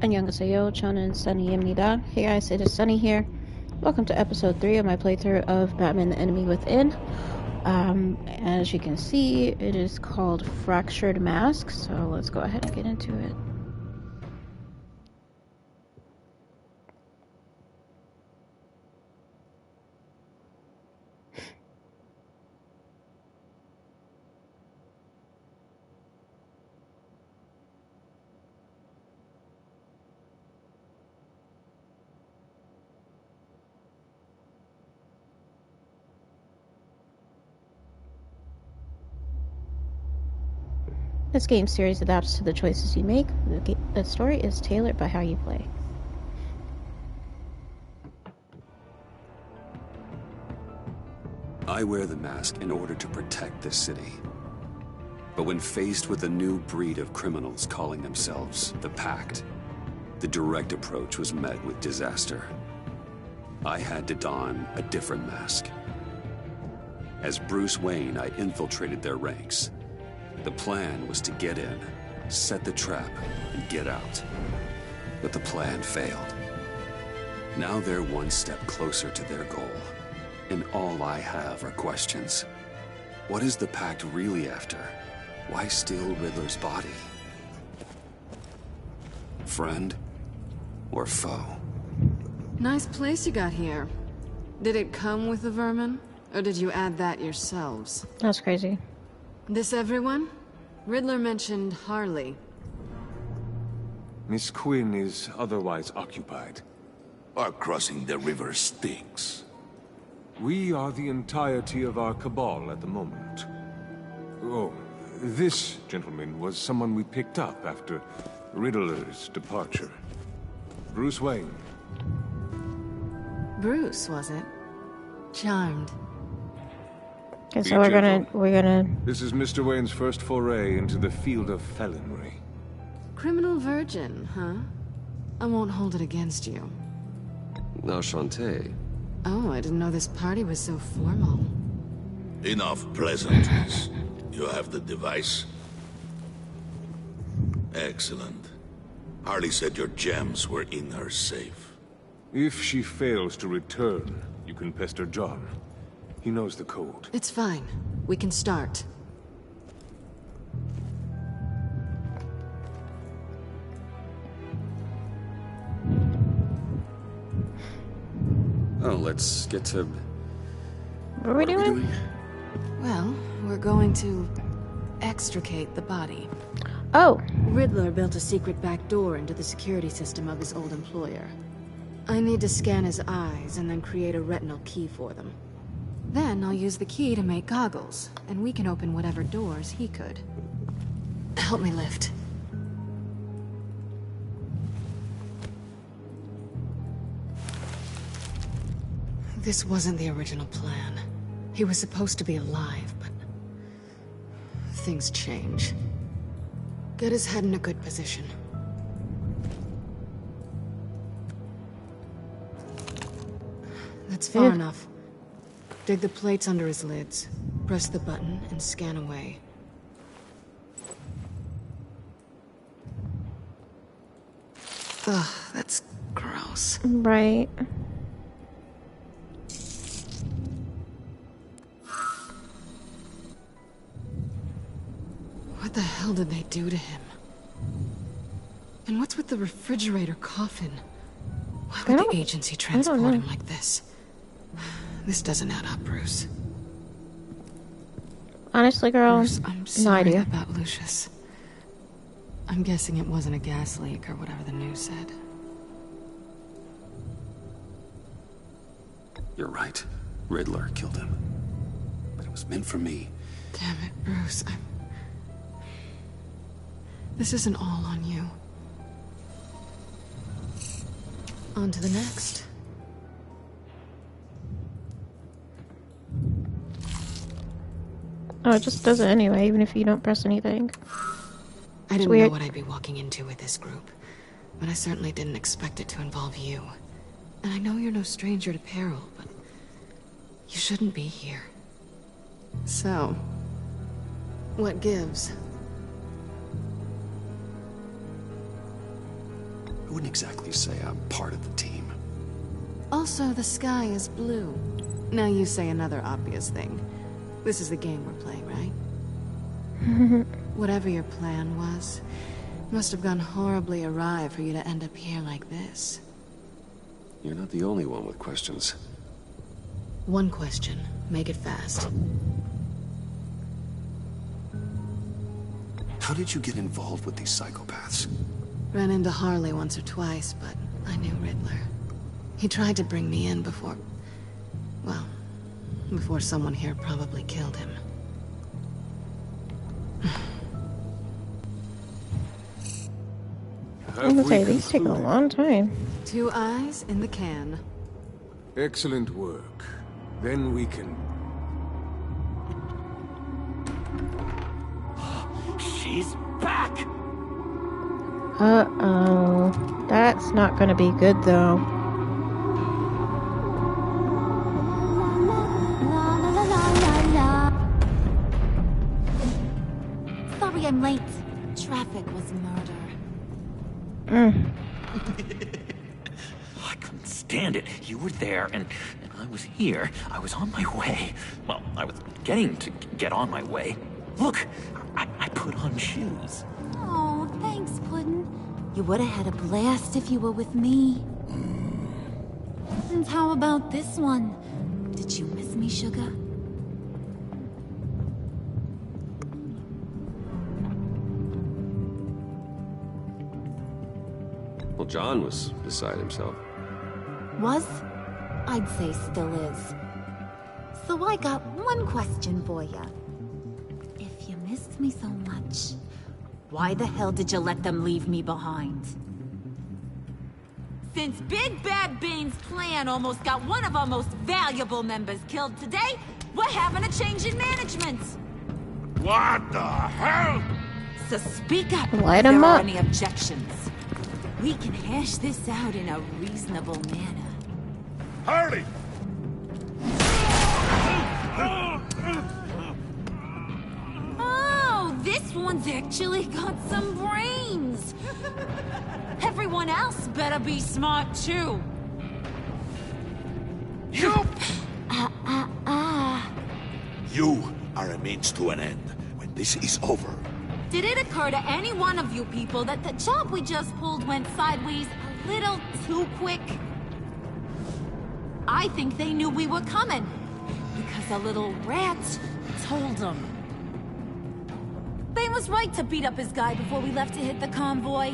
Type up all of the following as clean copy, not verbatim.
Annyeonghaseyo, Chonin Sunny Yemnida. Hey guys, it is Sunny here. Welcome to episode 3 of my playthrough of Batman the Enemy Within. As you can see, it is called Fractured Mask, so let's go ahead and get into it. This game series adapts to the choices you make. The story is tailored by how you play. I wear the mask in order to protect the city. But when faced with a new breed of criminals calling themselves the Pact, the direct approach was met with disaster. I had to don a different mask. As Bruce Wayne, I infiltrated their ranks. The plan was to get in, set the trap, and get out. But the plan failed. Now they're one step closer to their goal. And all I have are questions. What is the Pact really after? Why steal Riddler's body? Friend or foe? Nice place you got here. Did it come with the vermin? Or did you add that yourselves? That's crazy. This everyone? Riddler mentioned Harley. Miss Quinn is otherwise occupied. Our crossing the river Styx. We are the entirety of our cabal at the moment. Oh, this gentleman was someone we picked up after Riddler's departure. Bruce Wayne. Bruce, was it? Charmed. Okay, so we're gonna... This is Mr. Wayne's first foray into the field of felonry. Criminal virgin, huh? I won't hold it against you. Enchanté. Oh, I didn't know this party was so formal. Enough pleasantries. You have the device? Excellent. Harley said your gems were in her safe. If she fails to return, you can pester John. He knows the code. It's fine. We can start. Oh, let's get to... What are we doing? Well, we're going to extricate the body. Oh! Riddler built a secret back door into the security system of his old employer. I need to scan his eyes and then create a retinal key for them. Then I'll use the key to make goggles, and we can open whatever doors he could. Help me lift. This wasn't the original plan. He was supposed to be alive, but... things change. Get his head in a good position. That's far enough. Dig the plates under his lids. Press the button and scan away. Ugh, that's gross. Right. What the hell did they do to him? And what's with the refrigerator coffin? Why would the agency transport him like this? This doesn't add up, Bruce. Honestly, girl, Bruce, I'm sorry about Lucius. I'm guessing it wasn't a gas leak or whatever the news said. You're right. Riddler killed him. But it was meant for me. Damn it, Bruce. This isn't all on you. On to the next. Oh, it just does it anyway, even if you don't press anything. I didn't know what I'd be walking into with this group, but I certainly didn't expect it to involve you. And I know you're no stranger to peril, but you shouldn't be here. So, what gives? wouldn't exactly say I'm part of the team. Also, the sky is blue. Now you say another obvious thing. This is the game we're playing, right? Whatever your plan was, must have gone horribly awry for you to end up here like this. You're not the only one with questions. One question. Make it fast. How did you get involved with these psychopaths? Ran into Harley once or twice, but I knew Riddler. He tried to bring me in before... well, before someone here probably killed him. I'm gonna say, these take a long time. 2 eyes in the can. Excellent work. Then we can... She's back! Uh-oh. That's not gonna be good, though. Sorry I'm late. Traffic was murder. I couldn't stand it. You were there, and I was here. I was on my way. Well, I was getting to get on my way. Look, I put on shoes. Oh, thanks, Puddin'. You would have had a blast if you were with me. And how about this one? Did you miss me, sugar? Well, John was beside himself. Was? I'd say still is. So I got one question for ya. If you missed me so much, why the hell did you let them leave me behind? Since Big Bad Bane's plan almost got one of our most valuable members killed today, we're having a change in management. What the hell? So speak up Light if 'em there are up. any objections. We can hash this out in a reasonable manner. Harley! Oh, this one's actually got some brains. Everyone else better be smart too. You! Ah. You are a means to an end. When this is over, Did it occur to any one of you people that the job we just pulled went sideways a little too quick? I think they knew we were coming, because a little rat told them. Bane was right to beat up his guy before we left to hit the convoy.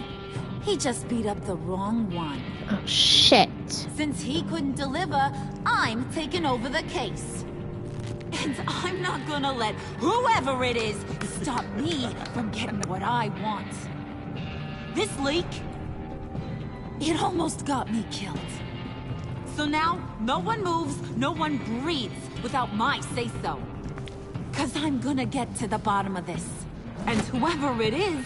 He just beat up the wrong one. Oh, shit. Since he couldn't deliver, I'm taking over the case. And I'm not gonna let whoever it is stop me from getting what I want. This leak, it almost got me killed. So now, no one moves, no one breathes without my say-so. 'Cause I'm gonna get to the bottom of this. And whoever it is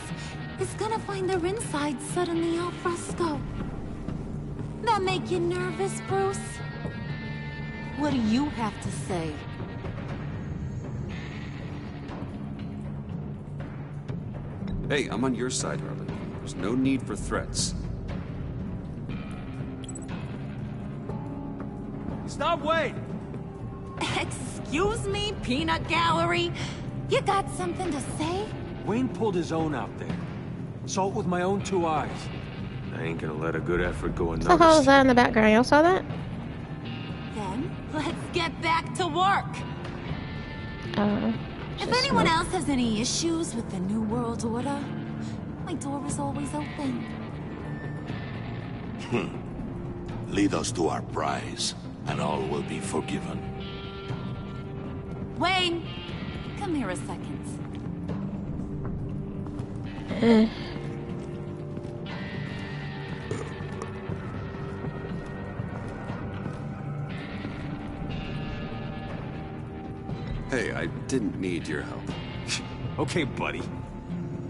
gonna find their inside suddenly al fresco. That make you nervous, Bruce? What do you have to say? Hey, I'm on your side, Harley. There's no need for threats. Stop, wait! Excuse me, Peanut Gallery? You got something to say? Wayne pulled his own out there. Saw it with my own 2 eyes. I ain't gonna let a good effort go What the hell is unnoticed. that in the background? Y'all saw that? Then, let's get back to work. If just anyone smoke. else has any issues with the New World Order, my door is always open. lead us to our prize, and all will be forgiven. Wayne, come here a second. Hey, I didn't need your help. Okay, buddy.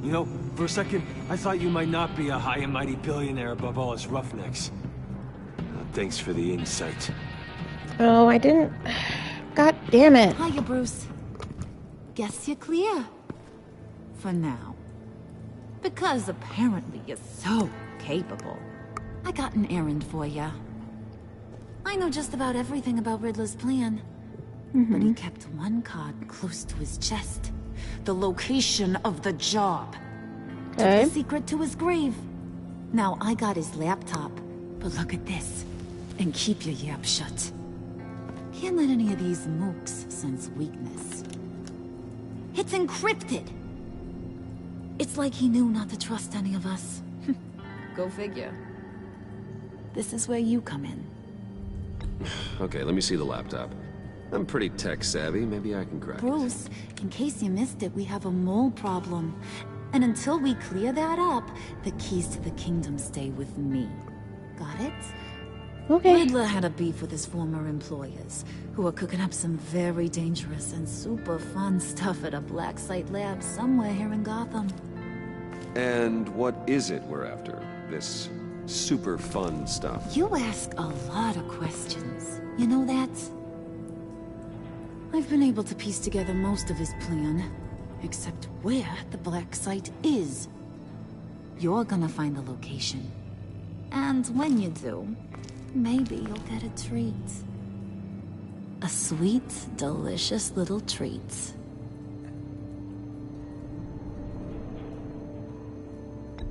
You know, for a second, I thought you might not be a high and mighty billionaire above all his roughnecks. Thanks for the insight. Oh, I didn't... God damn it. Hiya, Bruce. Guess you're clear. For now. Because apparently you're so capable. I got an errand for you. I know just about everything about Riddler's plan. But he kept one card close to his chest. The location of the job. Okay. Took the secret to his grave. Now I got his laptop. But look at this. And keep your yap shut. Can't let any of these mooks sense weakness. It's encrypted. It's like he knew not to trust any of us. Go figure. This is where you come in. Okay, let me see the laptop. I'm pretty tech savvy. Maybe I can crack it. Bruce, in case you missed it, we have a mole problem. And until we clear that up, the keys to the kingdom stay with me. Got it? Okay. Riddler had a beef with his former employers, who were cooking up some very dangerous and super fun stuff at a black site lab somewhere here in Gotham. And what is it we're after? This super fun stuff? You ask a lot of questions. You know that? I've been able to piece together most of his plan, except where the black site is. You're gonna find the location. And when you do, maybe you'll get a treat. A sweet, delicious little treat.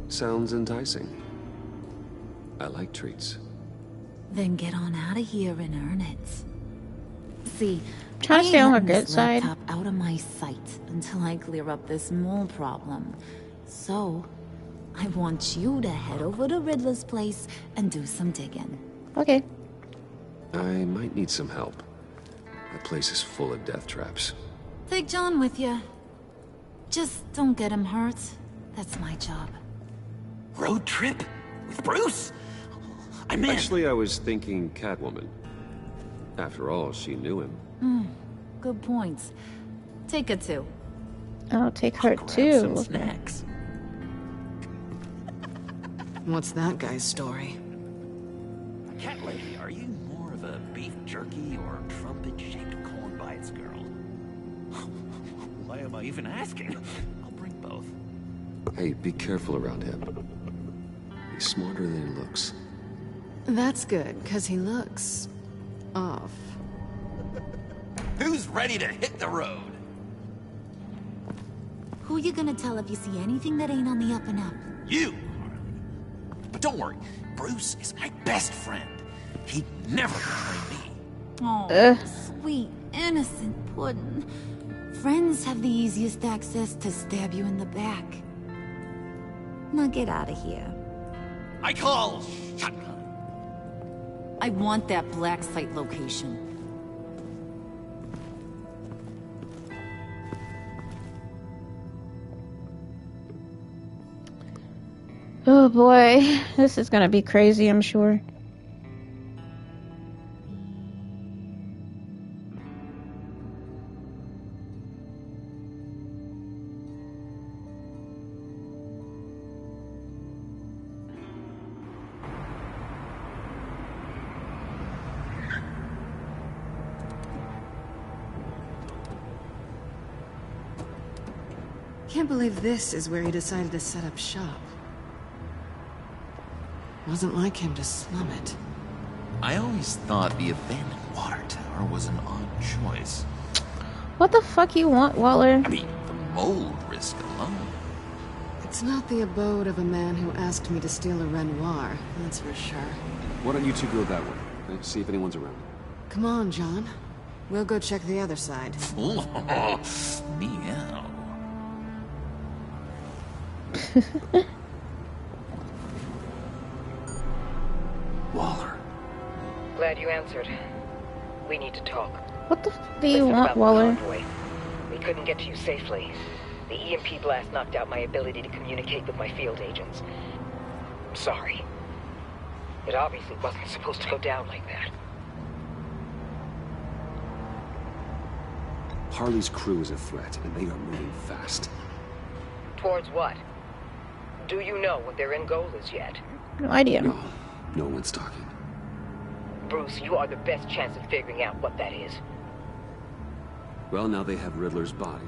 Sounds enticing. I like treats. Then get on out of here and earn it. See, Trying to I stay on her ain't letting good this side. laptop out of my sight until I clear up this mole problem. So, I want you to head over to Riddler's place and do some digging. Okay. I might need some help. That place is full of death traps. Take John with you. Just don't get him hurt. That's my job. Road trip? With Bruce? I'm in. Actually, I was thinking Catwoman. After all, she knew him. Good points. Take her too. I'll take her Grab too. some snacks. What's that guy's story? Cat lady, are you more of a beef jerky or trumpet-shaped corn bites girl? Why am I even asking? I'll bring both. Hey, be careful around him. He's smarter than he looks. That's good, because he looks... off. Who's ready to hit the road? Who you gonna tell if you see anything that ain't on the up and up? You are. But don't worry, Bruce is my best friend. He'd never betray me. Oh, sweet, innocent Puddin'. Friends have the easiest access to stab you in the back. Now get out of here. I call shotgun. I want that black site location. Oh boy, this is gonna be crazy, I'm sure. Can't believe this is where he decided to set up shop. Wasn't like him to slum it. I always thought the abandoned water tower was an odd choice. What the fuck you want, Waller? I mean, the mold risk alone. It's not the abode of a man who asked me to steal a Renoir, that's for sure. Why don't you two go that way? Okay? See if anyone's around. Come on, John. We'll go check the other side. Meow. Waller. Glad you answered. We need to talk. What the f do you Listen want, about the Waller? convoy. We couldn't get to you safely. The EMP blast knocked out my ability to communicate with my field agents. I'm sorry. It obviously wasn't supposed to go down like that. Harley's crew is a threat, and they are moving fast. Towards what? Do you know what their end goal is yet? No idea. No, no one's talking. Bruce, you are the best chance of figuring out what that is. Well, now they have Riddler's body.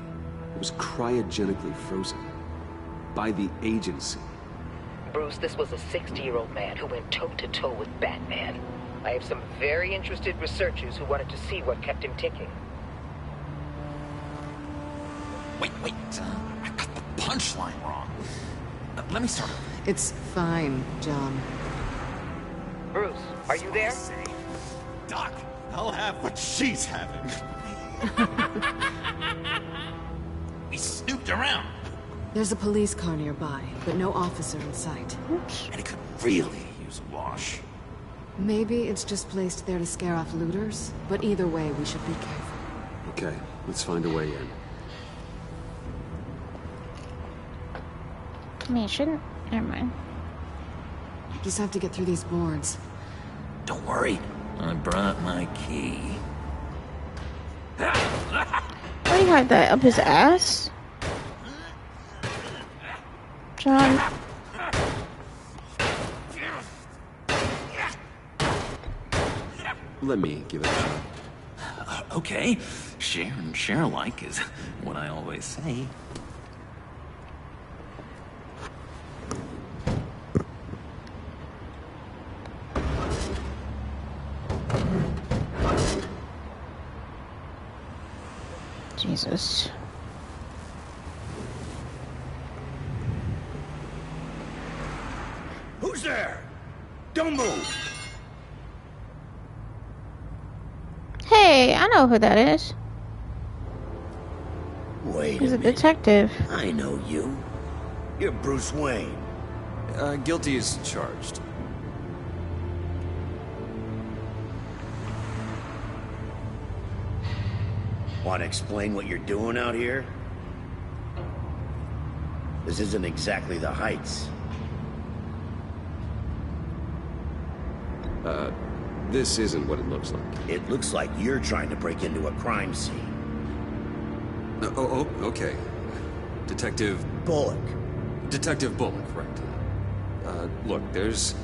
It was cryogenically frozen. By the agency. Bruce, this was a 60-year-old man who went toe-to-toe with Batman. I have some very interested researchers who wanted to see what kept him ticking. Wait. I got the punchline wrong. Let me start over. It's fine, John. Bruce, are you there? Doc, I'll have what she's having. We snooped around. There's a police car nearby, but no officer in sight. And it could really use a wash. Maybe it's just placed there to scare off looters, but either way, we should be careful. Okay, let's find a way in. I mean, it shouldn't. Never mind. Just have to get through these boards. Don't worry, I brought my key. Why do you hide that up his ass? John. Let me give it a shot. Okay, share and share alike is what I always say. Jesus. Who's there? Don't move! Hey, I know who that is. Wait He's a minute. detective. I know you. You're Bruce Wayne. Guilty as charged. Want to explain what you're doing out here? This isn't exactly the Heights. This isn't what it looks like. It looks like you're trying to break into a crime scene. Okay. Detective Bullock. Detective Bullock, right. Look, there's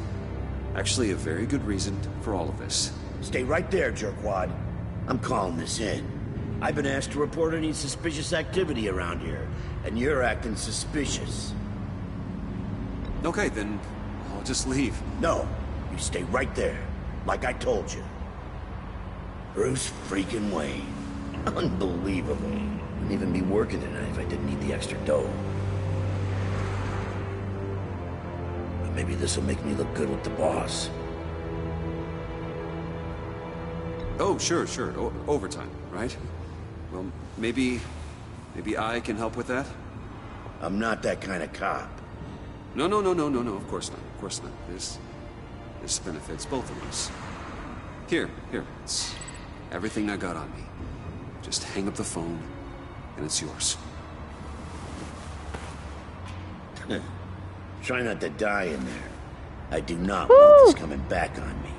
actually a very good reason for all of this. Stay right there, jerkwad. I'm calling this in. I've been asked to report any suspicious activity around here, and you're acting suspicious. Okay, then I'll just leave. No, you stay right there, like I told you. Bruce freaking Wayne. Unbelievable. Wouldn't even be working tonight if I didn't need the extra dough. But maybe this will make me look good with the boss. Oh, sure. Overtime, right? Well, maybe I can help with that? I'm not that kind of cop. No, of course not. This benefits both of us. Here, it's everything I got on me. Just hang up the phone, and it's yours. Try not to die in there. I do not want this coming back on me.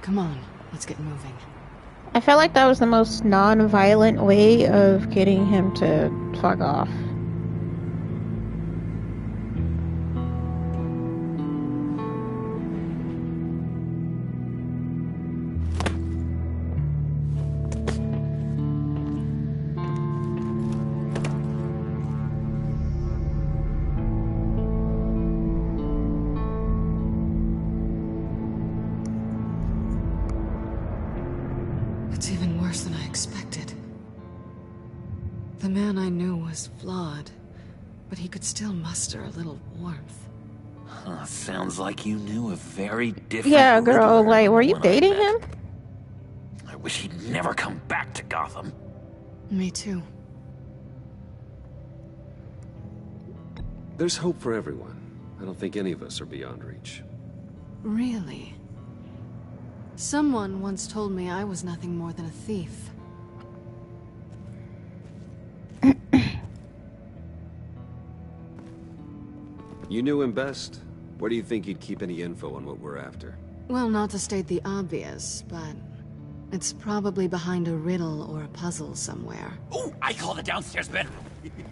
Come on, let's get moving. I felt like that was the most non-violent way of getting him to fuck off. It's even worse than I expected. The man I knew was flawed, but he could still muster a little warmth. Huh, sounds like you knew a very different... Yeah, girl, Riddler like, than were you the one I dating met. him? I wish he'd never come back to Gotham. Me too. There's hope for everyone. I don't think any of us are beyond reach. Really? Someone once told me I was nothing more than a thief. You knew him best. Where do you think he'd keep any info on what we're after? Well, not to state the obvious, but it's probably behind a riddle or a puzzle somewhere. Oh, I call the downstairs bedroom.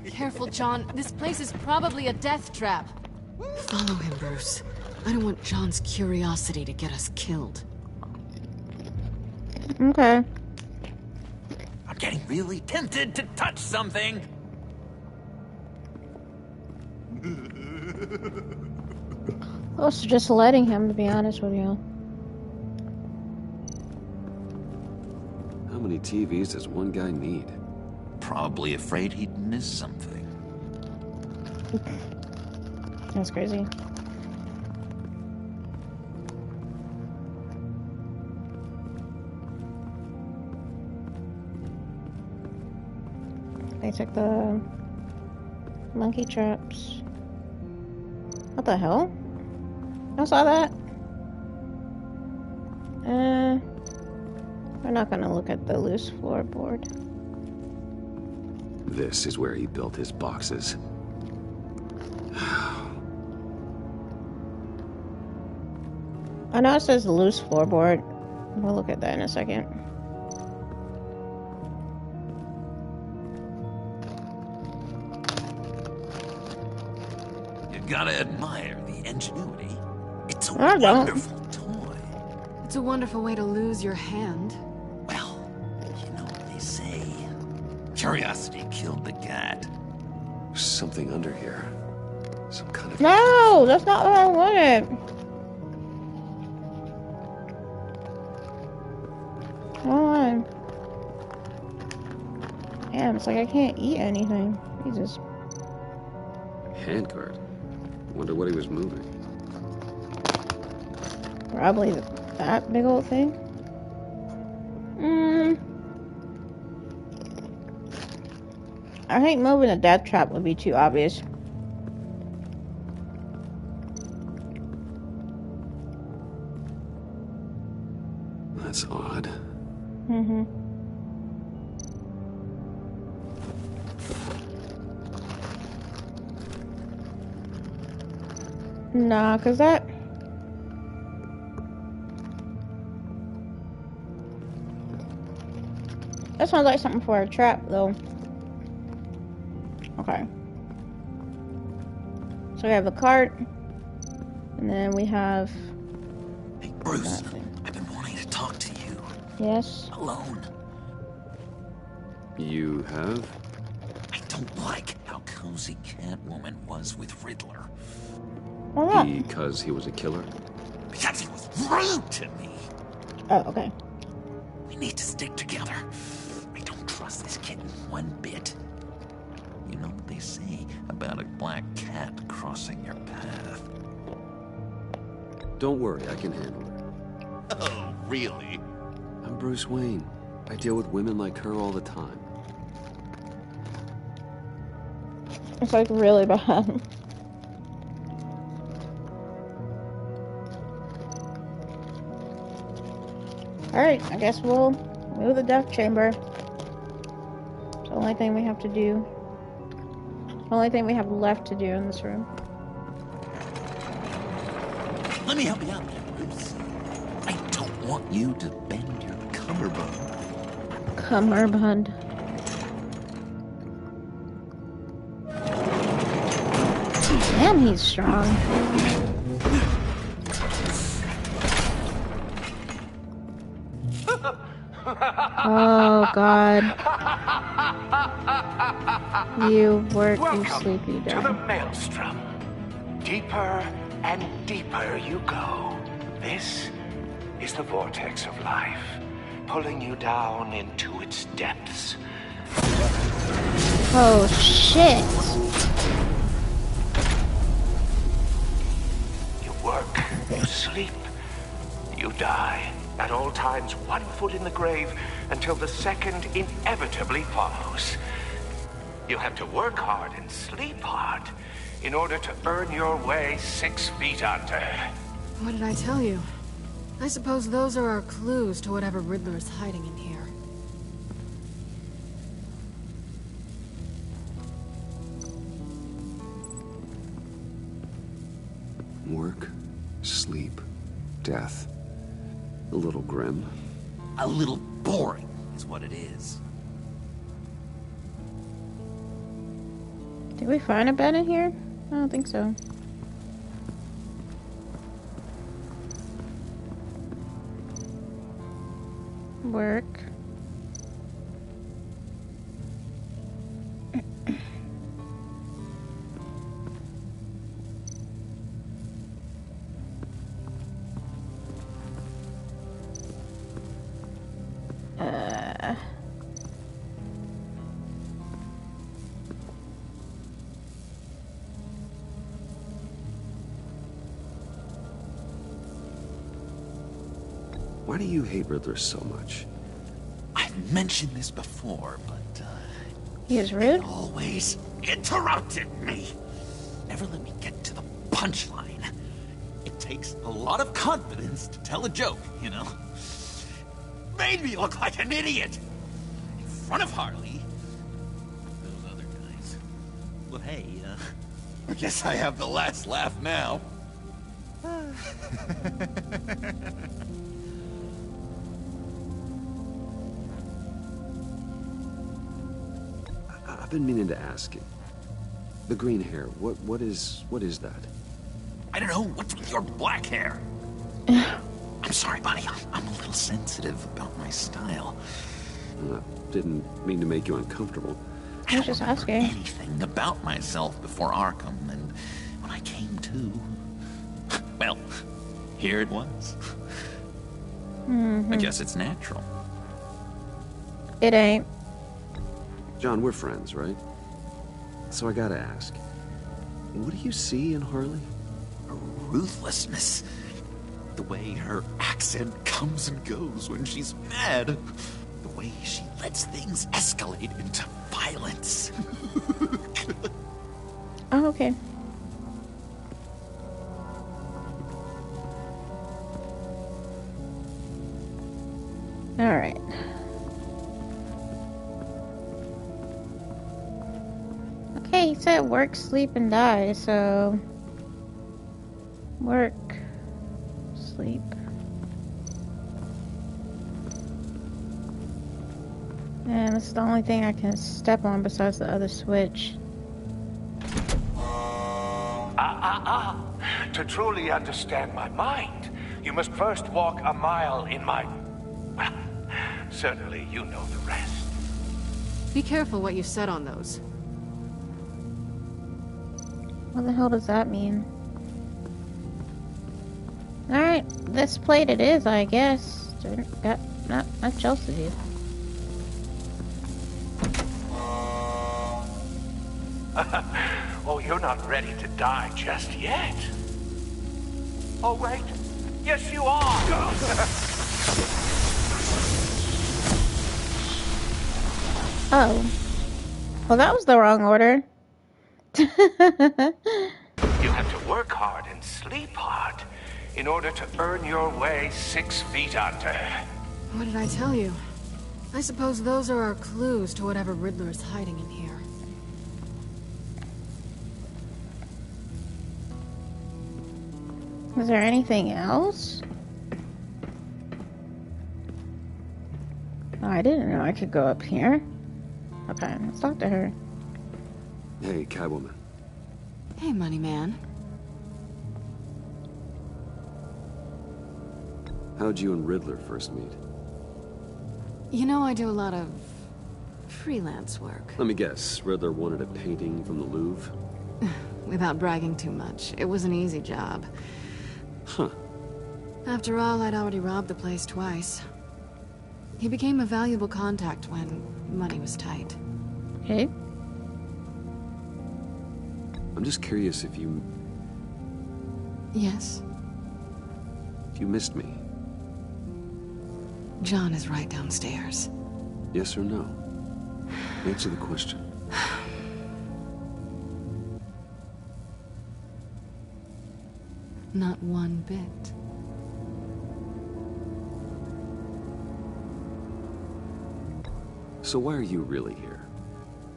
Careful, John. This place is probably a death trap. Follow him, Bruce. I don't want John's curiosity to get us killed. Okay. I'm getting really tempted to touch something. I was just letting him, to be honest with you. How many TVs does one guy need? Probably afraid he'd miss something. That's crazy. They took the monkey traps. What the hell? I saw that. We're not gonna look at the loose floorboard. This is where he built his boxes. I know it says loose floorboard. We'll look at that in a second. You gotta admire the ingenuity. It's a I don't. wonderful toy. It's a wonderful way to lose your hand. Well, you know what they say. Curiosity killed the cat. There's something under here. Some kind of... No, that's not what I wanted. Hold on. Damn, it's like I can't eat anything. Jesus. handguard. Wonder what he was moving. Probably that big old thing. I think moving a death trap would be too obvious. That's odd. Mm-hmm. Nah, cause that... That sounds like something for a trap, though. Okay. So we have a cart, and then we have... Hey, Bruce, I've been wanting to talk to you. Yes? Alone. You have? I don't like how cozy Catwoman was with Riddler. Because he was a killer? Because he was rude to me. Oh, okay. We need to stick together. I don't trust this kitten one bit. You know what they say about a black cat crossing your path? Don't worry, I can handle her. Oh, really? I'm Bruce Wayne. I deal with women like her all the time. It's like really bad. Alright, I guess we'll move the death chamber. It's the only thing we have to do. The only thing we have left to do in this room. Let me help you out there, Bruce. I don't want you to bend your cummerbund. Cummerbund. Damn, he's strong. Oh, God. You work, you sleep, you die. To the Maelstrom. Deeper and deeper you go. This is the vortex of life, pulling you down into its depths. Oh, shit. You work, you sleep, you die. At all times, one foot in the grave until the second inevitably follows. You have to work hard and sleep hard in order to earn your way 6 feet under. What did I tell you? I suppose those are our clues to whatever Riddler is hiding in here. Work, sleep, death. A little grim. A little boring is what it is. Did we find a bed in here? I don't think so. Work. Why do you hate Riddler so much? I've mentioned this before, but, he is rude? He always interrupted me. Never let me get to the punchline. It takes a lot of confidence to tell a joke, you know? Made me look like an idiot! In front of Harley. Those other guys. Well, hey, I guess I have the last laugh now. I've been meaning to ask you. The green hair, what is that? I don't know, what's with your black hair? I'm sorry, buddy, I'm a little sensitive about my style. Didn't mean to make you uncomfortable. I was just asking. Anything about myself before Arkham, and when I came to, well, here it was. I guess it's natural. It ain't. John, we're friends, right? So I gotta ask, what do you see in Harley? Ruthlessness. The way her accent comes and goes when she's mad. The way she lets things escalate into violence. Oh, okay. All right. Okay, he said work, sleep, and die, so... Work, sleep. And it's the only thing I can step on besides the other switch. To truly understand my mind, you must first walk a mile in my... Well, certainly you know the rest. Be careful what you said on those. What the hell does that mean? Alright, this plate it is, I guess. Got not much else to do. Oh, you're not ready to die just yet. Oh, wait. Yes, you are. Oh. Well, that was the wrong order. You have to work hard and sleep hard in order to earn your way 6 feet under. What did I tell you? I suppose those are our clues to whatever Riddler is hiding in here. Is there anything else? Oh, I didn't know I could go up here. Okay, let's talk to her. Hey, Catwoman. Hey, Money Man. How'd you and Riddler first meet? You know, I do a lot of freelance work. Let me guess, Riddler wanted a painting from the Louvre? Without bragging too much, it was an easy job. Huh. After all, I'd already robbed the place twice. He became a valuable contact when money was tight. Okay. I'm just curious if you... Yes? If you missed me. John is right downstairs. Yes or no? Answer the question. Not one bit. So why are you really here?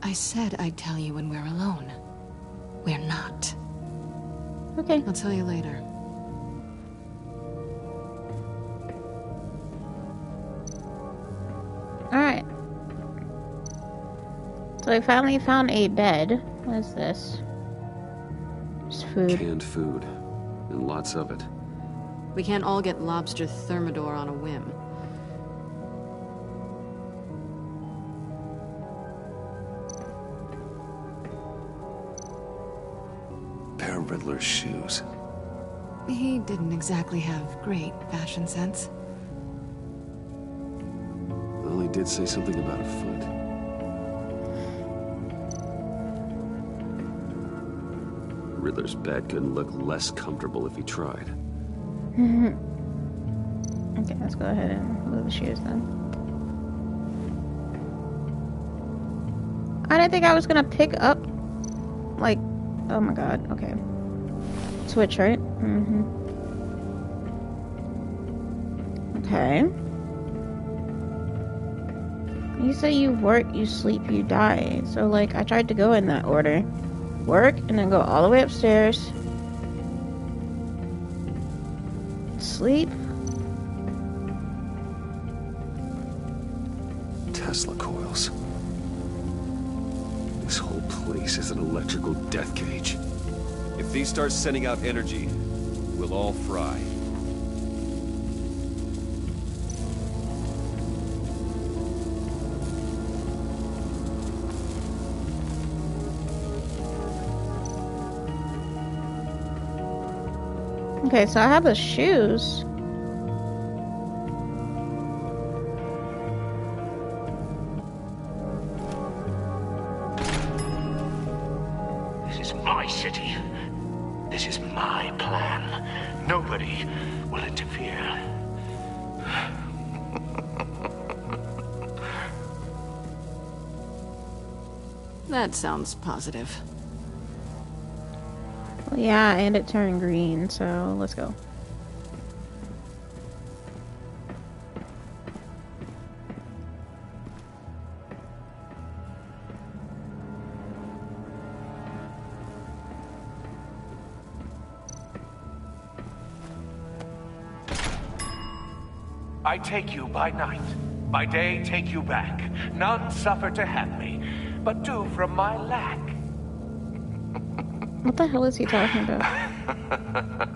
I said I'd tell you when we're alone. We're not. Okay. I'll tell you later. Alright. So we finally found a bed. What is this? Just food. Canned food. And lots of it. We can't all get lobster thermidor on a whim. Pair of Riddler's shoes. He didn't exactly have great fashion sense. Well, he did say something about a foot. Riddler's bed couldn't look less comfortable if he tried. Okay, let's go ahead and move the shoes then. I didn't think I was gonna pick up, like, oh my god, okay. Switch, right? Mm-hmm. Okay. You say you work, you sleep, you die. So, like, I tried to go in that order. Work, and then go all the way upstairs. Sleep. Tesla coils. This whole place is an electrical death cage. If these start sending out energy, we'll all fry. Okay, so I have the shoes. This is my city. This is my plan. Nobody will interfere. That sounds positive. Well, yeah, and it turned green, so let's go. I take you by night. By day, take you back. None suffer to have me, but do from my lack. What the hell is he talking about?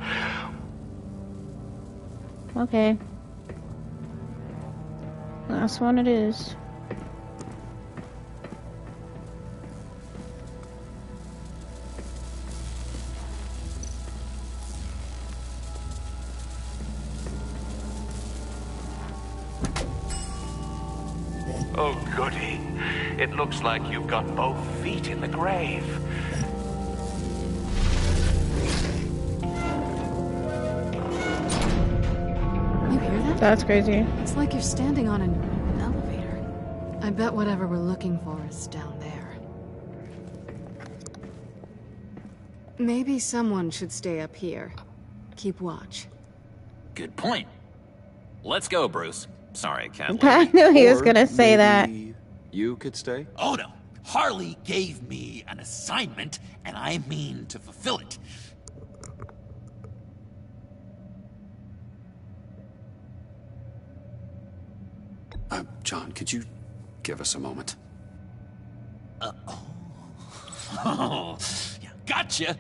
Okay. Last one it is. Oh, goody. It looks like you've got both feet in the grave. You hear that? That's crazy. It's like you're standing on an elevator. I bet whatever we're looking for is down there. Maybe someone should stay up here. Keep watch. Good point. Let's go, Bruce. Sorry, I can't. I knew he was gonna say that. You could stay? Oh no. Harley gave me an assignment, and I mean to fulfill it. John, could you give us a moment? Oh, yeah, gotcha.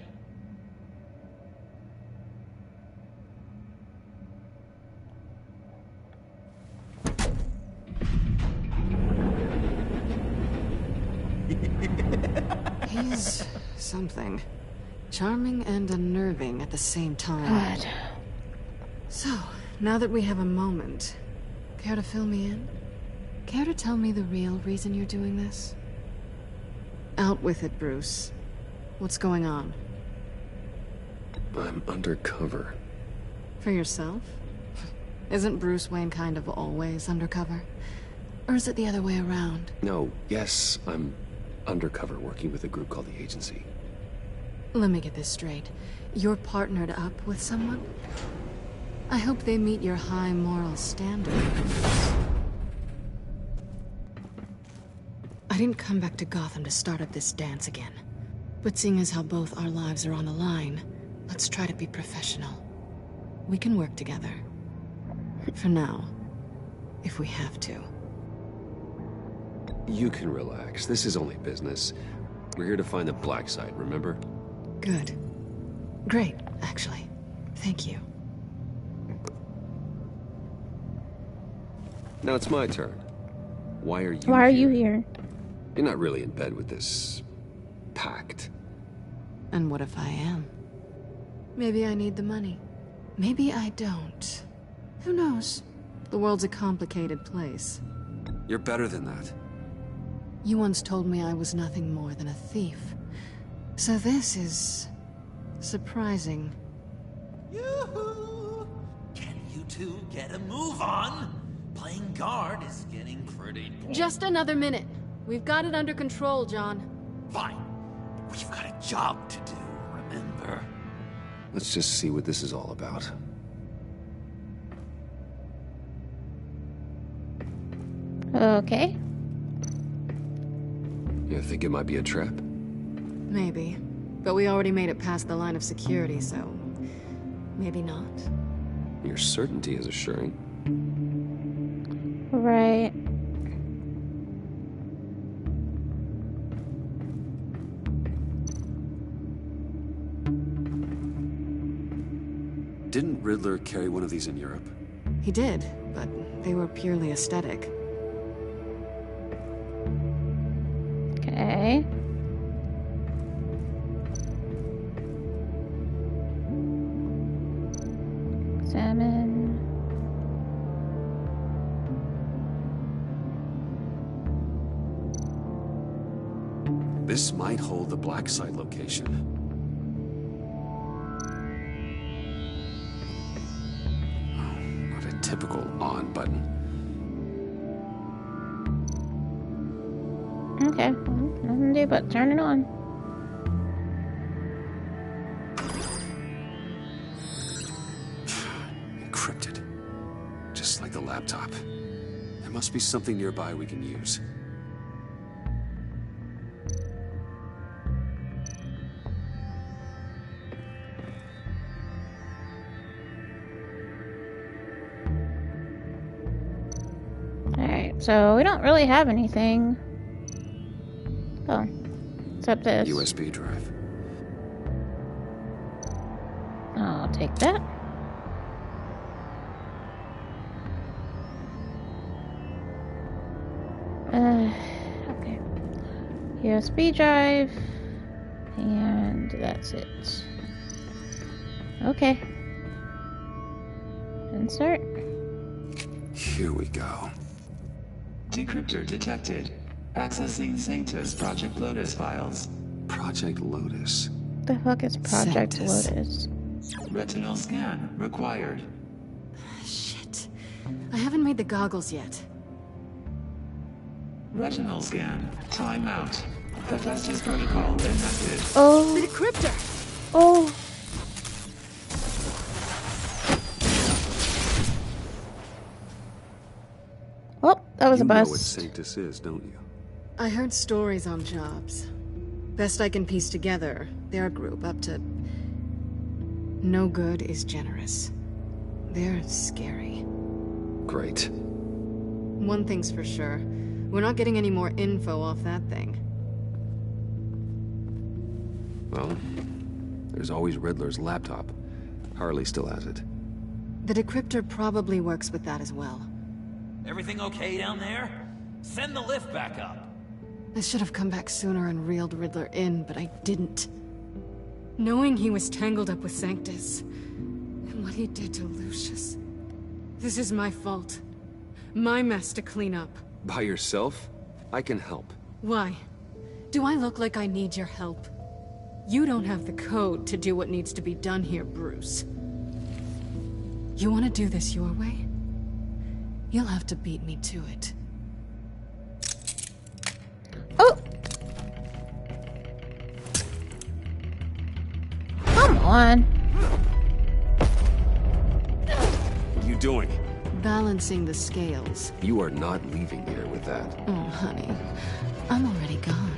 He's something. Charming and unnerving at the same time. God. So, now that we have a moment, care to fill me in? Care to tell me the real reason you're doing this? Out with it, Bruce. What's going on? I'm undercover. For yourself? Isn't Bruce Wayne kind of always undercover? Or is it the other way around? No, yes, I'm undercover working with a group called the Agency. Let me get this straight. You're partnered up with someone? I hope they meet your high moral standards. I didn't come back to Gotham to start up this dance again. But seeing as how both our lives are on the line, let's try to be professional. We can work together. For now. If we have to. You can relax. This is only business. We're here to find the black site, remember? Good. Great, actually. Thank you. Now it's my turn. Why are you Why are you here? You're not really in bed with this pact. And what if I am? Maybe I need the money. Maybe I don't. Who knows? The world's a complicated place. You're better than that. You once told me I was nothing more than a thief. So this is... surprising. Yoo-hoo! Can you two get a move on. Playing guard is getting pretty boring. Just another minute. We've got it under control, John. Fine. We've got a job to do, remember? Let's just see what this is all about. Okay. You think it might be a trap? Maybe. But we already made it past the line of security, so... maybe not. Your certainty is assuring. Right. Didn't Riddler carry one of these in Europe? He did, but they were purely aesthetic. Okay. Salmon. This might hold the black site location. Oh, not a typical on button. Okay, well, nothing to do but turn it on. Encrypted. Just like the laptop. There must be something nearby we can use. Alright, so we don't really have anything. Oh, except this. USB drive. I'll take that. Okay. USB drive. And that's it. Okay. Insert. Here we go. Decryptor detected. Accessing Sanctus Project Lotus files. Project Lotus? The fuck is Project Sanctus. Lotus? Retinal scan required. Shit. I haven't made the goggles yet. Retinal scan. Timeout. Hephaestus protocol enacted. Oh. The decryptor! Oh. Oh, that was a You know bust. what Sanctus is, don't you? I heard stories on jobs. Best I can piece together, their group up to... no good is generous. They're scary. Great. One thing's for sure. We're not getting any more info off that thing. Well, there's always Riddler's laptop. Harley still has it. The decryptor probably works with that as well. Everything okay down there? Send the lift back up. I should have come back sooner and reeled Riddler in, but I didn't. Knowing he was tangled up with Sanctus, and what he did to Lucius. This is my fault. My mess to clean up. By yourself? I can help. Why? Do I look like I need your help? You don't have the code to do what needs to be done here, Bruce. You want to do this your way? You'll have to beat me to it. Oh! Come on. What are you doing? Balancing the scales. You are not leaving here with that. Oh, honey. I'm already gone.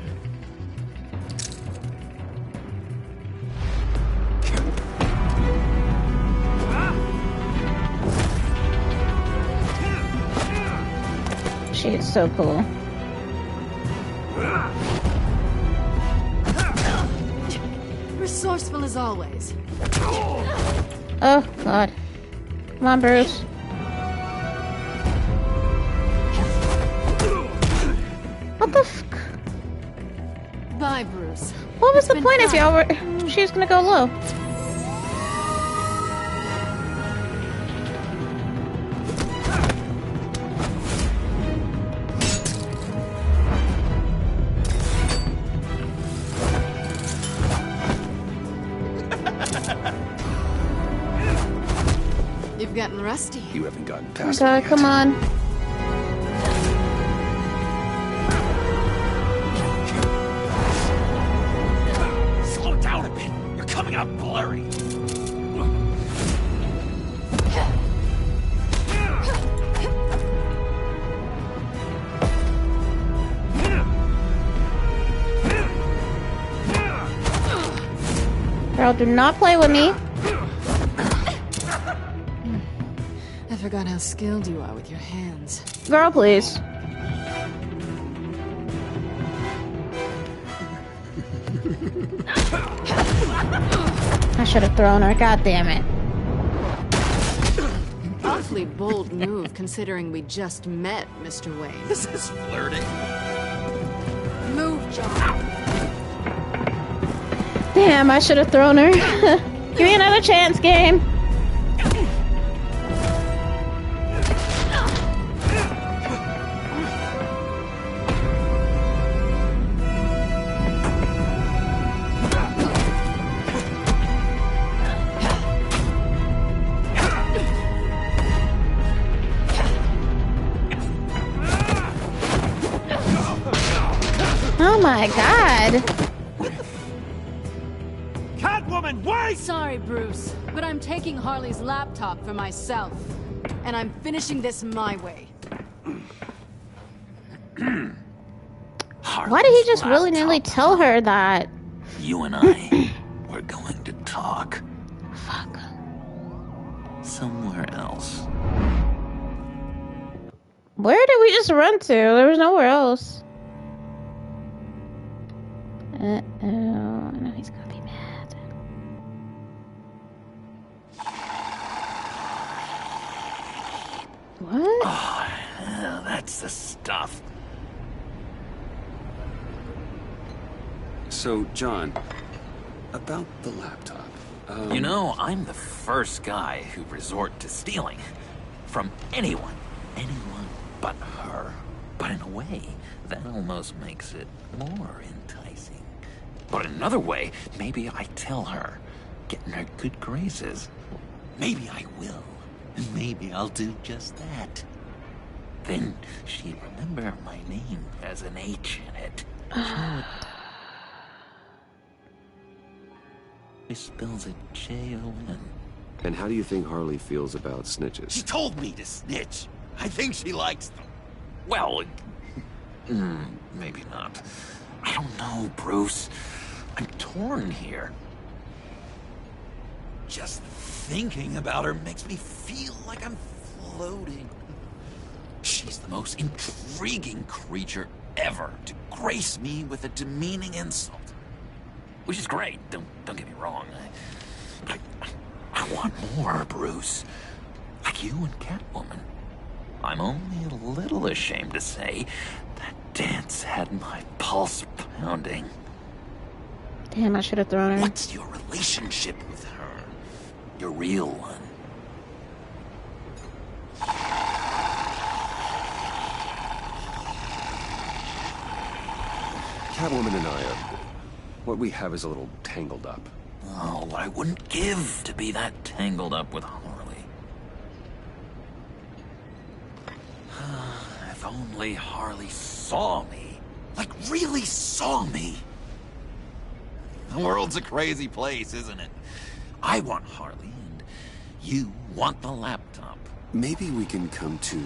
She is so cool. Resourceful as always. Oh, God. Come on, Bruce. What the f... Bye, Bruce. What was It's the been point if fun. y'all were... She was gonna go low. You've getting rusty. You haven't gotten Oh past god, it yet. come on. Slow down a bit. You're coming out blurry. Girl, do not play with me. I forgot how skilled you are with your hands. Girl, please. I should have thrown her. God damn it. Awfully bold move considering we just met, Mr. Wayne. This is flirting. Move, John. Damn, I should have thrown her. Give me another chance, game. Oh my god. Catwoman, wait! Sorry, Bruce, but I'm taking Harley's laptop for myself. And I'm finishing this my way. Why did he just willy-nilly tell her that? You and I, we're going to talk. Fuck. Somewhere else. Where did we just run to? There was nowhere else. Uh-oh. I know he's gonna be mad. What? Oh, yeah, that's the stuff. So, John, about the laptop. You know, I'm the first guy who resort to stealing. From anyone. Anyone but her. But in a way, that almost makes it more enticing. But in another way, maybe I tell her, get in her good graces. Maybe I will. And maybe I'll do just that. Then she'd remember my name as an H in it. She spells it J-O-N. And how do you think Harley feels about snitches? She told me to snitch. I think she likes them. Well, maybe not. I don't know, Bruce. I'm torn here. Just thinking about her makes me feel like I'm floating. She's the most intriguing creature ever to grace me with a demeaning insult. Which is great, don't get me wrong. I want more, Bruce. Like you and Catwoman. I'm only a little ashamed to say that dance had my pulse pounding. Damn, I should have thrown her. What's your relationship with her? Your real one? Catwoman and I are... What we have is a little tangled up. Oh, what I wouldn't give to be that tangled up with Harley. If only Harley saw me. Like, really saw me. The world's a crazy place, isn't it? I want Harley, and you want the laptop. Maybe we can come to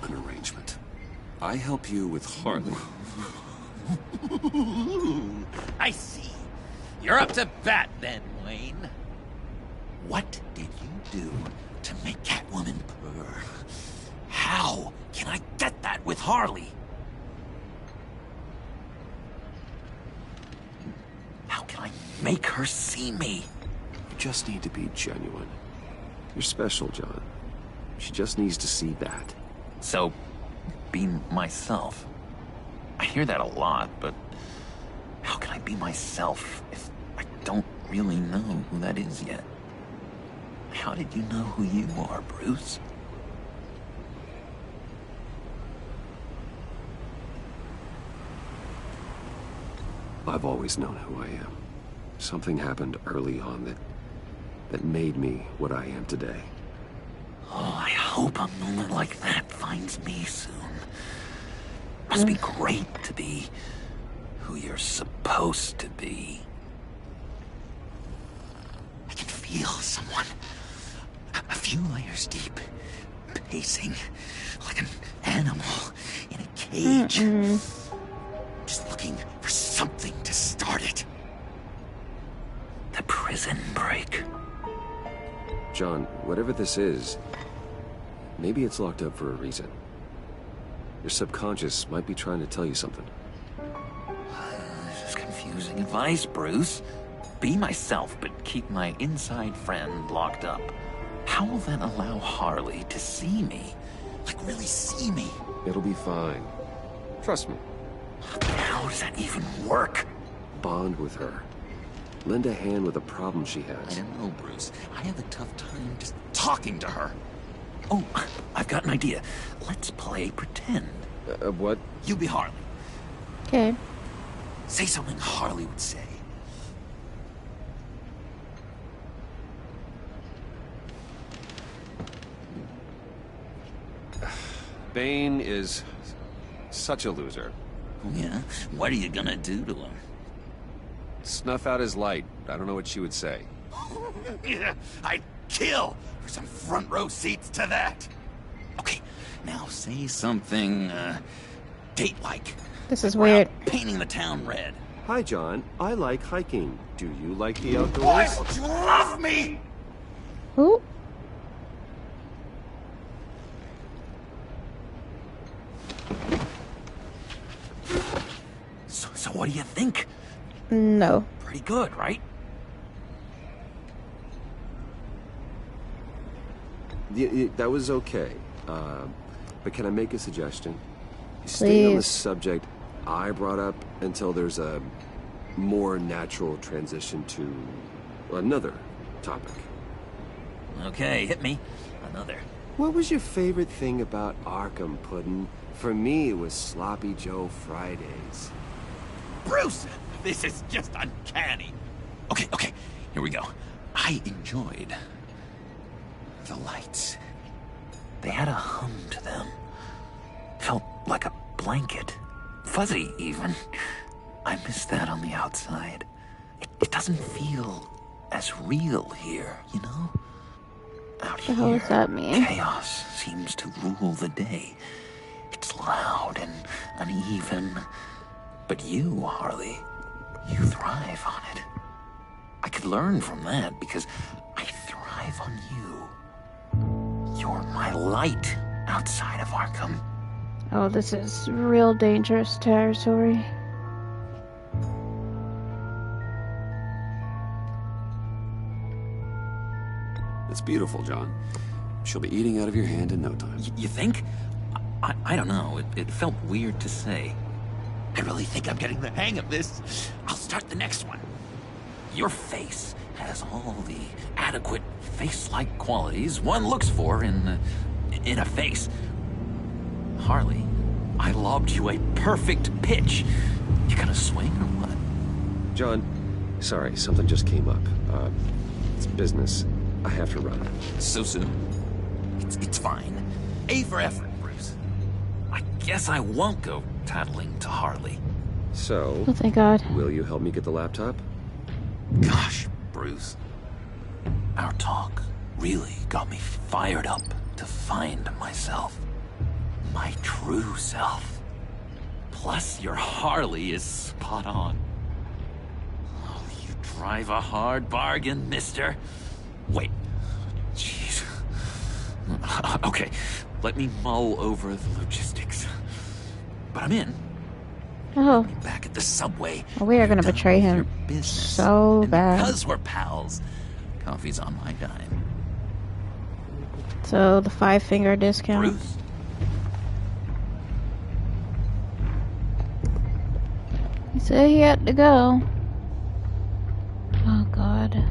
an arrangement. I help you with Harley. I see. You're up to bat then, Wayne. What did you do to make Catwoman purr? How can I get that with Harley? How can I make her see me? You just need to be genuine. You're special, John. She just needs to see that. So, be myself. I hear that a lot, but how can I be myself if I don't really know who that is yet? How did you know who you are, Bruce? I've always known who I am. Something happened early on that made me what I am today. hope a moment like that finds me soon. Must be great to be who you're supposed to be. I can feel someone a few layers deep, pacing like an animal in a cage. Just looking for something to start it. The prison break. John, whatever this is, maybe it's locked up for a reason. Your subconscious might be trying to tell you something. This is confusing advice, Bruce. Be myself, but keep my inside friend locked up. How will that allow Harley to see me? Like, really see me? It'll be fine. Trust me. How does that even work? Bond with her. Lend a hand with a problem she has. I don't know, Bruce. I have a tough time just talking to her. Oh, I've got an idea. Let's play pretend. What? You be Harley. Okay. Say something Harley would say. Bane is such a loser. Yeah? What are you gonna do to him? Snuff out his light. I don't know what she would say. I'd kill for some front row seats to that. Okay, now say something, date-like. This is weird. Painting the town red. Hi, John. I like hiking. Do you like the outdoors? Why would you love me? Who? So what do you think? No. Pretty good, right? Yeah, that was okay. But can I make a suggestion? Stay on the subject I brought up until there's a more natural transition to another topic. Okay, hit me. Another. What was your favorite thing about Arkham, Puddin'? For me, it was Sloppy Joe Fridays. Bruce! This is just uncanny. Okay, here we go. I enjoyed the lights. They had a hum to them. Felt like a blanket. Fuzzy, even. I miss that on the outside. It doesn't feel as real here, you know? Out here, What the hell does that mean? chaos seems to rule the day. It's loud and uneven. But you, Harley, you thrive on it. I could learn from that because I thrive on you. You're my light outside of Arkham. Oh, this is real dangerous territory. It's beautiful, John. She'll be eating out of your hand in no time. You think? I don't know. It felt weird to say. I really think I'm getting the hang of this. I'll start the next one. Your face has all the adequate face-like qualities one looks for in a face. Harley, I lobbed you a perfect pitch. You gonna swing or what? John, sorry, something just came up. It's business. I have to run. So soon? It's fine. A for effort, Bruce. I guess I won't go tattling to Harley. So, Oh, thank God. will you help me get the laptop? Gosh, Bruce. Our talk really got me fired up to find myself. My true self. Plus, your Harley is spot on. Oh, you drive a hard bargain, mister. Wait. Jeez. Okay, let me mull over the logistics. But I'm in. Oh. Back at the subway. Oh, we are gonna betray him so bad. Because we're pals, coffee's on my dime. So, the 5-finger discount. Bruce? He said he had to go. Oh, God.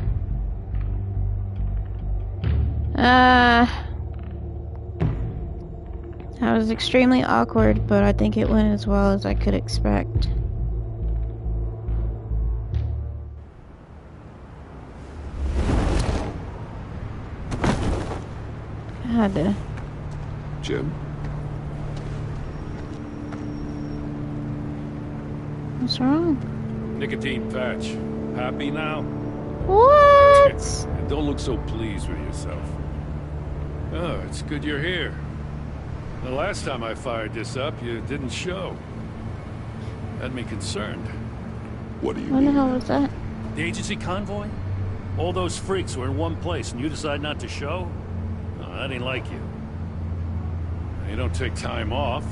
That was extremely awkward, but I think it went as well as I could expect. God. Jim? What's wrong? Nicotine patch. Happy now? What? And don't look so pleased with yourself. Oh, it's good you're here. The last time I fired this up, you didn't show. Had me concerned. What do you What the hell was that? The agency convoy? All those freaks were in one place and you decide not to show? Oh, that ain't like you. You don't take time off.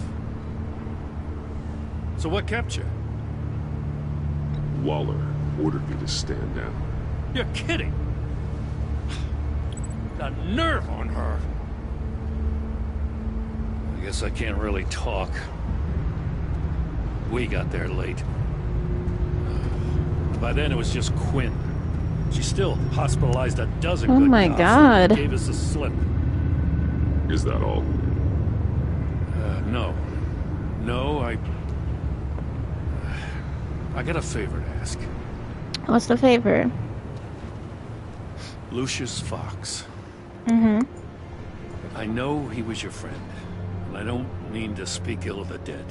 So what kept you? Waller ordered me to stand down. You're kidding! The nerve on her! I guess I can't really talk. We got there late. By then it was just Quinn. She still hospitalized a dozen Oh good my cops God. and gave us a slip. Is that all? No. No, I got a favor to ask. What's the favor? Lucius Fox. Mm-hmm. I know he was your friend, and I don't mean to speak ill of the dead.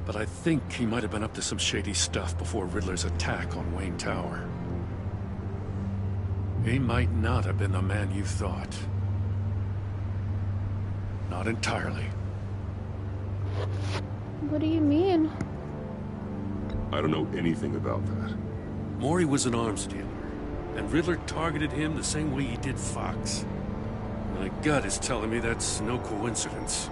But I think he might have been up to some shady stuff before Riddler's attack on Wayne Tower. He might not have been the man you thought. Not entirely. What do you mean? I don't know anything about that. Maury was an arms dealer, and Riddler targeted him the same way he did Fox. My gut is telling me that's no coincidence.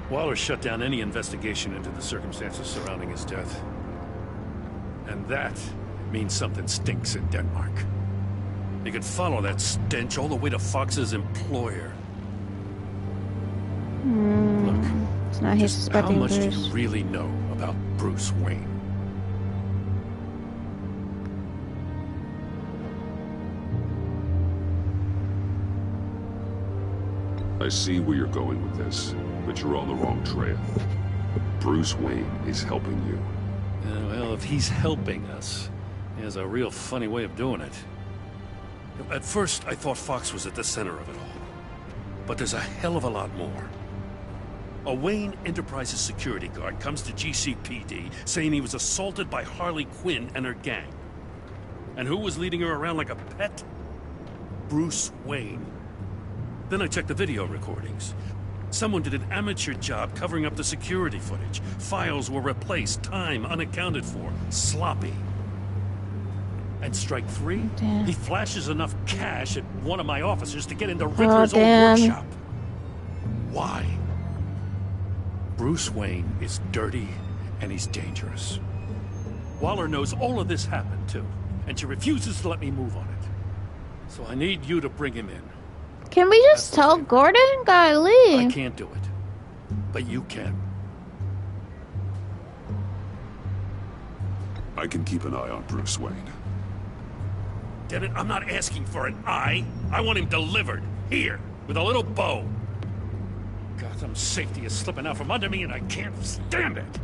Waller shut down any investigation into the circumstances surrounding his death. And that means something stinks in Denmark. You could follow that stench all the way to Fox's employer. Look, It's not his just how suspecting much do Bruce. you really know about Bruce Wayne? I see where you're going with this, but you're on the wrong trail. Bruce Wayne is helping you. Well, if he's helping us, he has a real funny way of doing it. At first, I thought Fox was at the center of it all. But there's a hell of a lot more. A Wayne Enterprises security guard comes to GCPD saying he was assaulted by Harley Quinn and her gang. And who was leading her around like a pet? Bruce Wayne. Then I checked the video recordings. Someone did an amateur job covering up the security footage. Files were replaced, time unaccounted for, sloppy. And strike three, Damn. he flashes enough cash at one of my officers to get into Riddler's old damn. workshop. Why? Bruce Wayne is dirty and he's dangerous. Waller knows all of this happened too, and she refuses to let me move on it. So I need you to bring him in. Can we just tell Gordon? Golly. I can't do it, but you can. I can keep an eye on Bruce Wayne. Damn it, I'm not asking for an eye. I want him delivered, here, with a little bow. Gotham's safety is slipping out from under me and I can't stand it.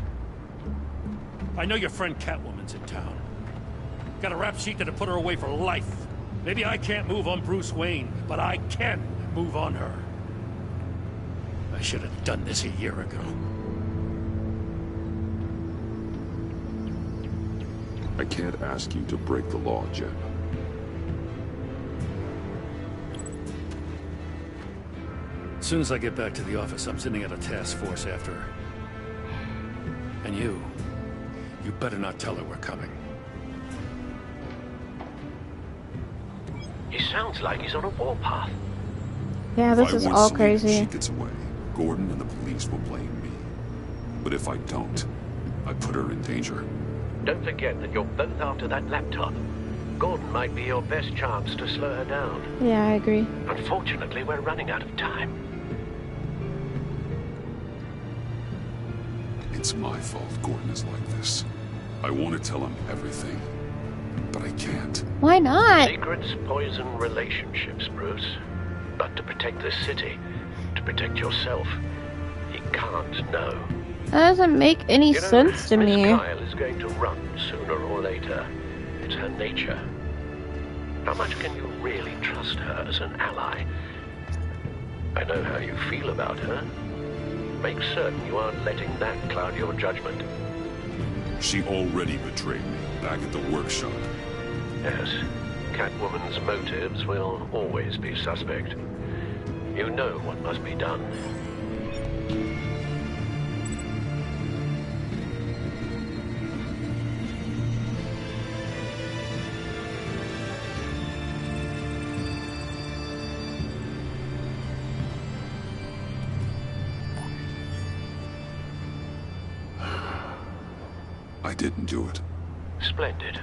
I know your friend Catwoman's in town. Got a rap sheet that'll put her away for life. Maybe I can't move on Bruce Wayne, but I can move on her. I should have done this a year ago. I can't ask you to break the law, Jim. As soon as I get back to the office, I'm sending out a task force after her. And you better not tell her we're coming. He sounds like he's on a warpath. Yeah, this is all If crazy. she gets away, Gordon and the police will blame me. But if I don't, I put her in danger. Don't forget that you're both after that laptop. Gordon might be your best chance to slow her down. Yeah, I agree. Unfortunately, we're running out of time. It's my fault Gordon is like this. I want to tell him everything, but I can't. Why not? Secrets poison relationships, Bruce. But to protect this city, to protect yourself, he can't know. That doesn't make any sense to me. Miss Kyle is going to run sooner or later. It's her nature. How much can you really trust her as an ally? I know how you feel about her. Make certain you aren't letting that cloud your judgment. She already betrayed me back at the workshop. Yes, Catwoman's motives will always be suspect. You know what must be done. I didn't do it. Splendid.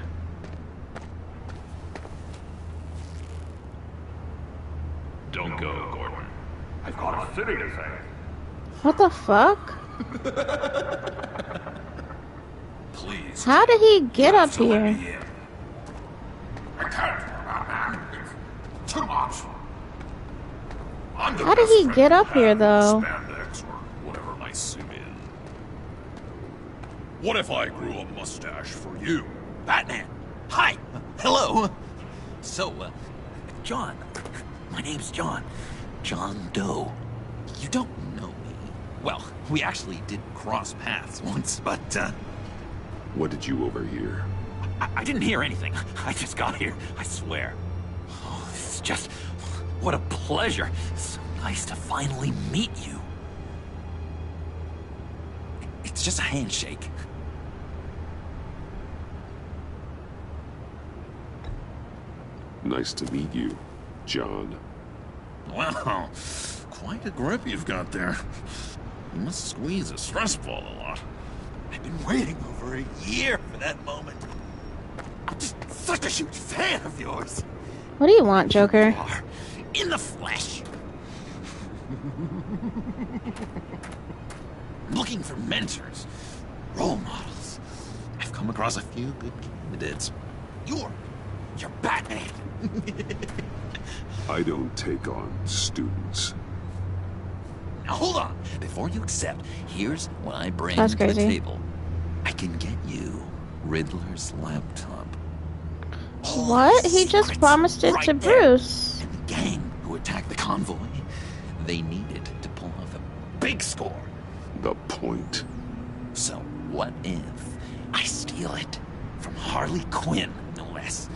Don't go, Gordon. I've got a city to save. What the fuck? Please. How did he get up here? I can't. It's too much. How did he get up here, though? Spandex or whatever my suit is. What if I grew a mustache for you? Batman! Hi! Hello! So, John. My name's John. John Doe. You don't know me. Well, we actually did cross paths once, but, What did you overhear? I didn't hear anything. I just got here, I swear. Oh, this is just... what a pleasure. So nice to finally meet you. It's just a handshake. Nice to meet you, John. Wow, quite a grip you've got there. You must squeeze a stress ball a lot. I've been waiting over a year for that moment. I'm just such a huge fan of yours. What do you want, Joker? In the flesh. Looking for mentors, role models. I've come across a few good candidates. You're Batman. I don't take on students. Now hold on. Before you accept, here's what I bring That's to crazy. the table. I can get you Riddler's laptop. What? He just promised it to Bruce. And the gang who attacked the convoy, they needed to pull off a big score. The point. So what if I steal it from Harley Quinn, no less,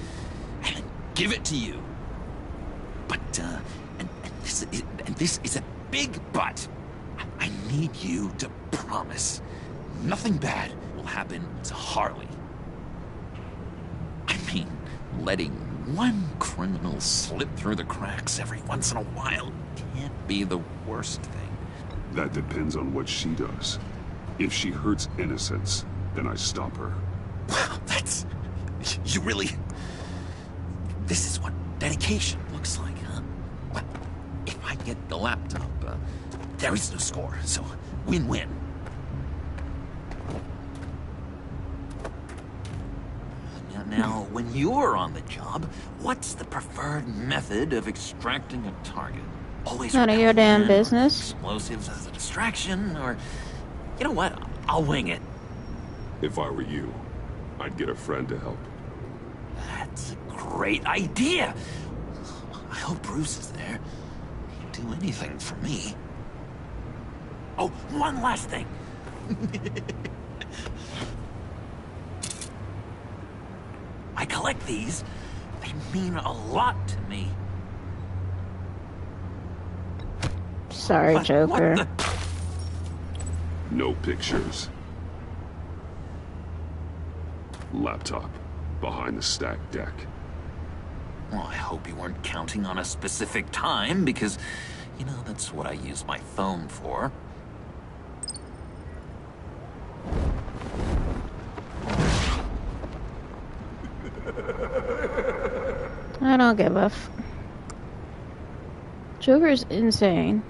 and then give it to you? But and this is a big but. I need you to promise nothing bad will happen to Harley. I mean, letting one criminal slip through the cracks every once in a while can't be the worst thing. That depends on what she does. If she hurts innocents, then I stop her. Wow, that's... You really... This is what dedication looks like, huh? Well, if I get the laptop, there is no score, so win-win. Now, when you're on the job, what's the preferred method of extracting a target? Always None of your damn business. Explosives as a distraction, or... You know what? I'll wing it. If I were you, I'd get a friend to help. That's a great idea. I hope Bruce is there. He'd do anything for me. Oh, one last thing. I collect these. They mean a lot to me. Sorry, Joker. No pictures. Laptop behind the stacked deck. Well, I hope you weren't counting on a specific time, because, you know, that's what I use my phone for. I don't give a f... Joker's insane.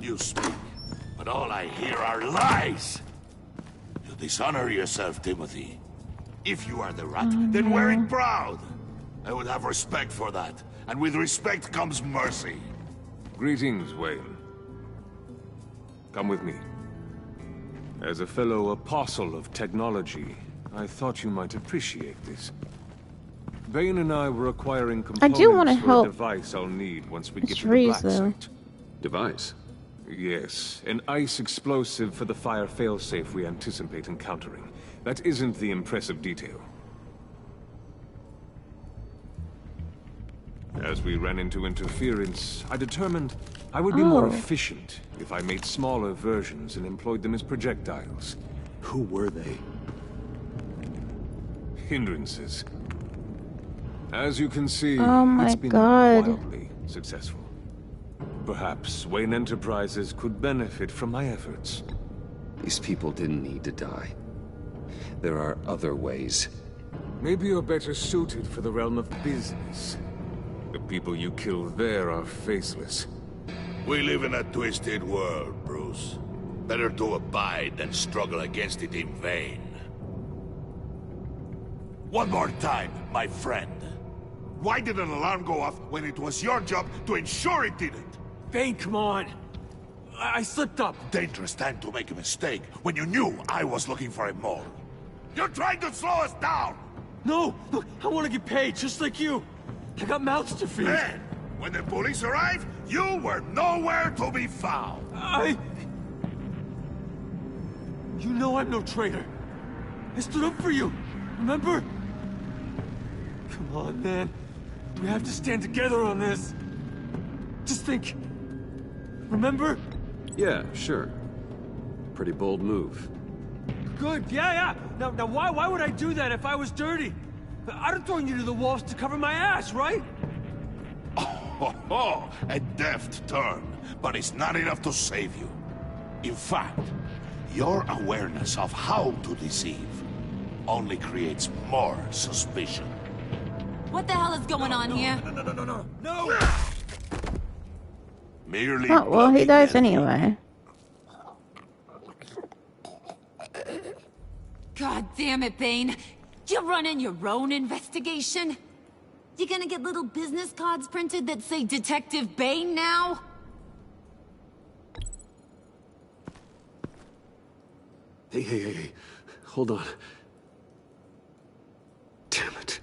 You speak, but all I hear are lies. You dishonor yourself, Timothy. If you are the rat, then wear it proud. I would have respect for that, and with respect comes mercy. Greetings, Wayne. Come with me. As a fellow apostle of technology, I thought you might appreciate this. Bane and I were acquiring components for a device I'll need once we get to the Black Site. Device? Yes, an ice explosive for the fire failsafe we anticipate encountering. That isn't the impressive detail. As we ran into interference, I determined I would be more efficient if I made smaller versions and employed them as projectiles. Who were they? Hindrances. As you can see, it's been wildly successful. Perhaps Wayne Enterprises could benefit from my efforts. These people didn't need to die. There are other ways. Maybe you're better suited for the realm of business. The people you killed there are faceless. We live in a twisted world, Bruce. Better to abide than struggle against it in vain. One more time, my friend. Why did an alarm go off when it was your job to ensure it didn't? Bane, come on! I slipped up! Dangerous time to make a mistake when you knew I was looking for a mole. You're trying to slow us down! No! Look, I want to get paid, just like you! I got mouths to feed! Then, when the police arrived, you were nowhere to be found! You know I'm no traitor! I stood up for you, remember? Come on, man. We have to stand together on this. Just think. Remember? Yeah, sure. Pretty bold move. Good, yeah. Now why would I do that if I was dirty? I'd have thrown you to the wolves to cover my ass, right? Oh, a deft turn, but it's not enough to save you. In fact, your awareness of how to deceive only creates more suspicion. What the hell is going on here? No! Merely oh, well, he dies anyway. God damn it, Bane. You're running your own investigation? You gonna get little business cards printed that say Detective Bane now? Hey. Hold on. Damn it.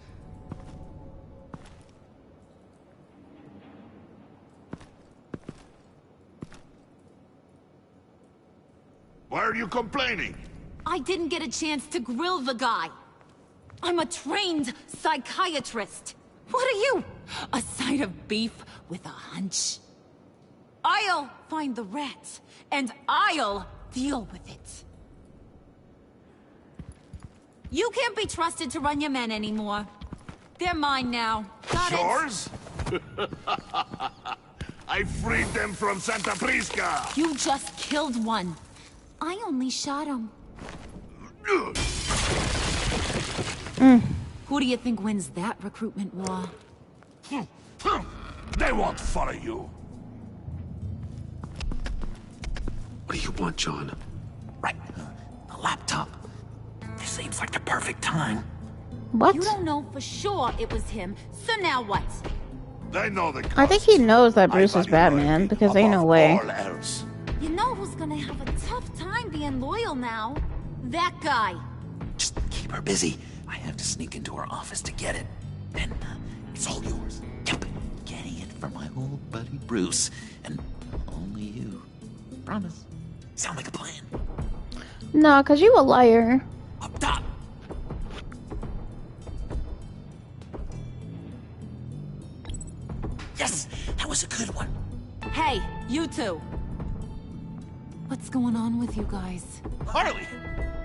Why are you complaining? I didn't get a chance to grill the guy. I'm a trained psychiatrist. What are you? A side of beef with a hunch? I'll find the rat, and I'll deal with it. You can't be trusted to run your men anymore. They're mine now. Got it? Yours? I freed them from Santa Prisca! You just killed one. I only shot him. Who do you think wins that recruitment war? They won't follow you. What do you want, John? Right. The laptop. This seems like the perfect time. What? You don't know for sure it was him, so now what? They know the I think he knows that Bruce is Batman, because ain't no way. You know who's gonna have a tough time being loyal now? That guy. Just keep her busy. I have to sneak into her office to get it. Then it's all yours. Yep. Getting it from my old buddy Bruce. And only you. Promise. Sound like a plan? No, cause you a liar. Up top. Yes, that was a good one. Hey, you two. What's going on with you guys? Harley!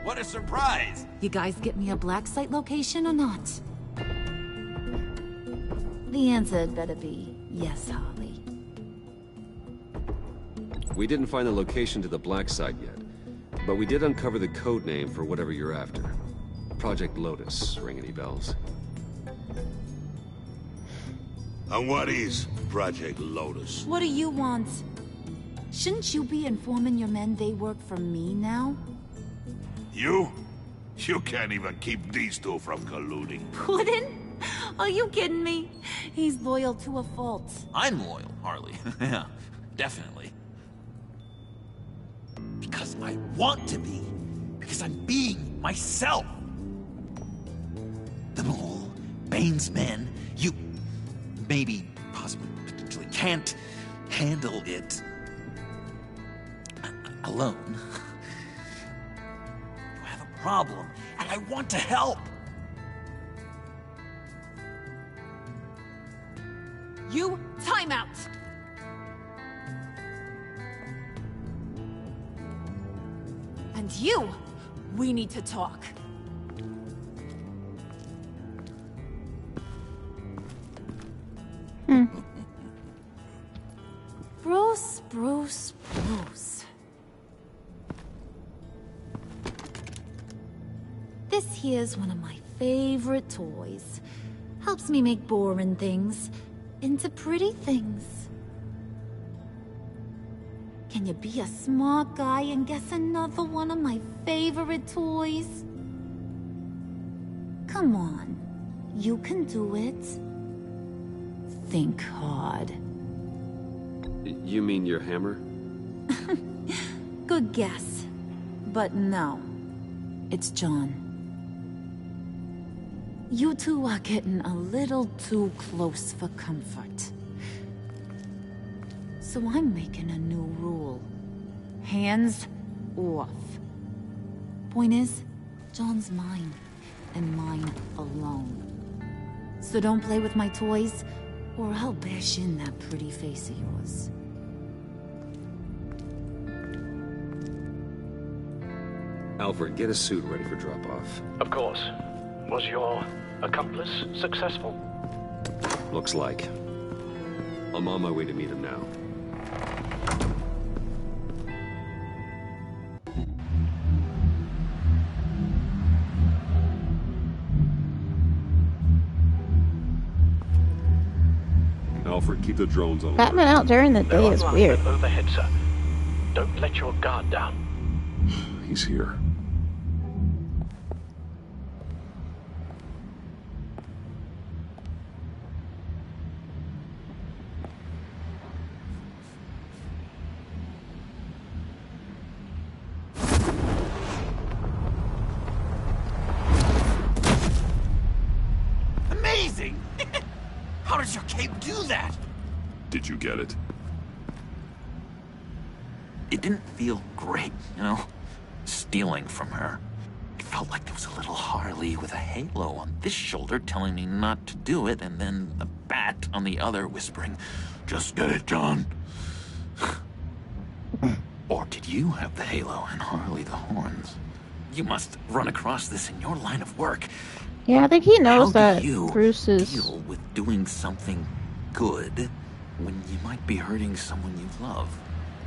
What a surprise! You guys get me a black site location or not? The answer had better be yes, Harley. We didn't find the location to the Black Site yet, but we did uncover the code name for whatever you're after. Project Lotus. Ring any bells? And what is Project Lotus? What do you want? Shouldn't you be informing your men they work for me now? You? You can't even keep these two from colluding. Puddin'? Are you kidding me? He's loyal to a fault. I'm loyal, Harley. Yeah, definitely. Because I want to be. Because I'm being myself. The Mole, Bane's men, you maybe, possibly, potentially can't handle it alone. You have a problem, and I want to help. You, time out! And you, we need to talk. Bruce. This here's one of my favorite toys. Helps me make boring things into pretty things. Can you be a smart guy and guess another one of my favorite toys? Come on, you can do it. Think hard. You mean your hammer? Good guess. But no, it's John. You two are getting a little too close for comfort. So I'm making a new rule. Hands off. Point is, John's mine, and mine alone. So don't play with my toys, or I'll bash in that pretty face of yours. Alfred, get a suit ready for drop-off. Of course. Was your accomplice successful? Looks like. I'm on my way to meet him now. Alfred, keep the drones on. Batman out during the day is weird. Overhead, sir. Don't let your guard down. He's here. Amazing! How does your cape do that? Did you get it? It didn't feel great, you know? Stealing from her. It felt like there was a little Harley with a halo on this shoulder telling me not to do it, and then a bat on the other whispering, "Just get it, John." Or did you have the halo and Harley the horns? You must run across this in your line of work. Yeah, I think he knows How that do you Bruce is... deal with doing something good when you might be hurting someone you love?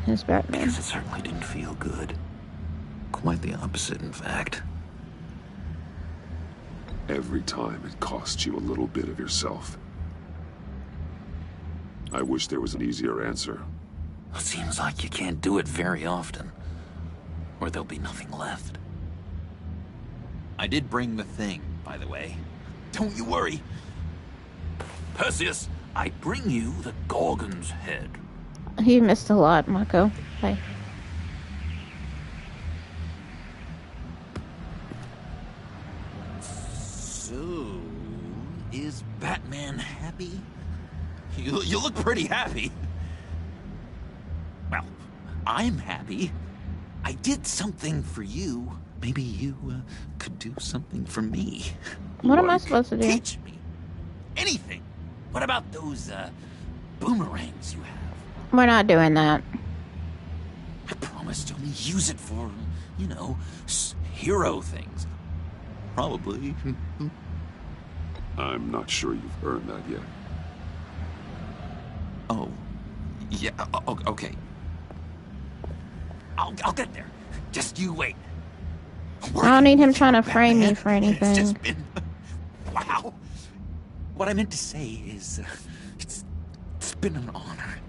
His Batman. Because it certainly didn't feel good. Quite the opposite, in fact. Every time it costs you a little bit of yourself. I wish there was an easier answer. It seems like you can't do it very often, or there'll be nothing left. I did bring the thing, by the way. Don't you worry. Perseus, I bring you the Gorgon's head. He missed a lot, Mako. Hi. So, is Batman happy? You look pretty happy. Well, I'm happy. I did something for you. Maybe you could do something for me. What am I supposed to do? Teach me. Anything. What about those boomerangs you have? We're not doing that. I promised to only use it for, you know, hero things. Probably. I'm not sure you've earned that yet. Oh. Yeah, okay. I'll get there. Just you wait. I don't need him trying to frame me for anything. It's just been... Wow. What I meant to say is, it's been an honor.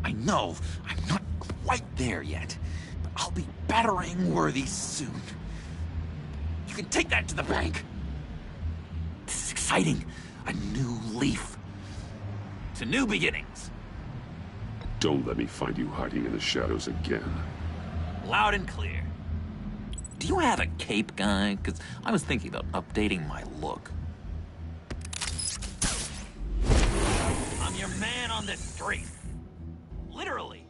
I know I'm not quite there yet, but I'll be battering worthy soon. You can take that to the bank. This is exciting. A new leaf. To new beginnings. Don't let me find you hiding in the shadows again. Loud and clear. Do you have a cape, guy? Because I was thinking about updating my look. I'm your man on this street. Literally.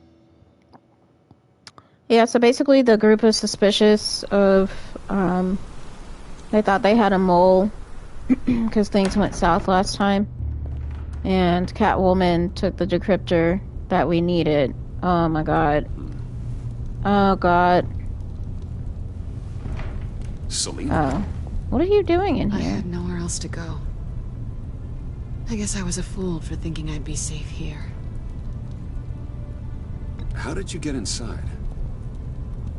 Yeah, so basically the group is suspicious of, they thought they had a mole because things went south last time. And Catwoman took the decryptor that we needed. Oh my god. Oh god. Selina? Oh. What are you doing in here? I had nowhere else to go. I guess I was a fool for thinking I'd be safe here. How did you get inside?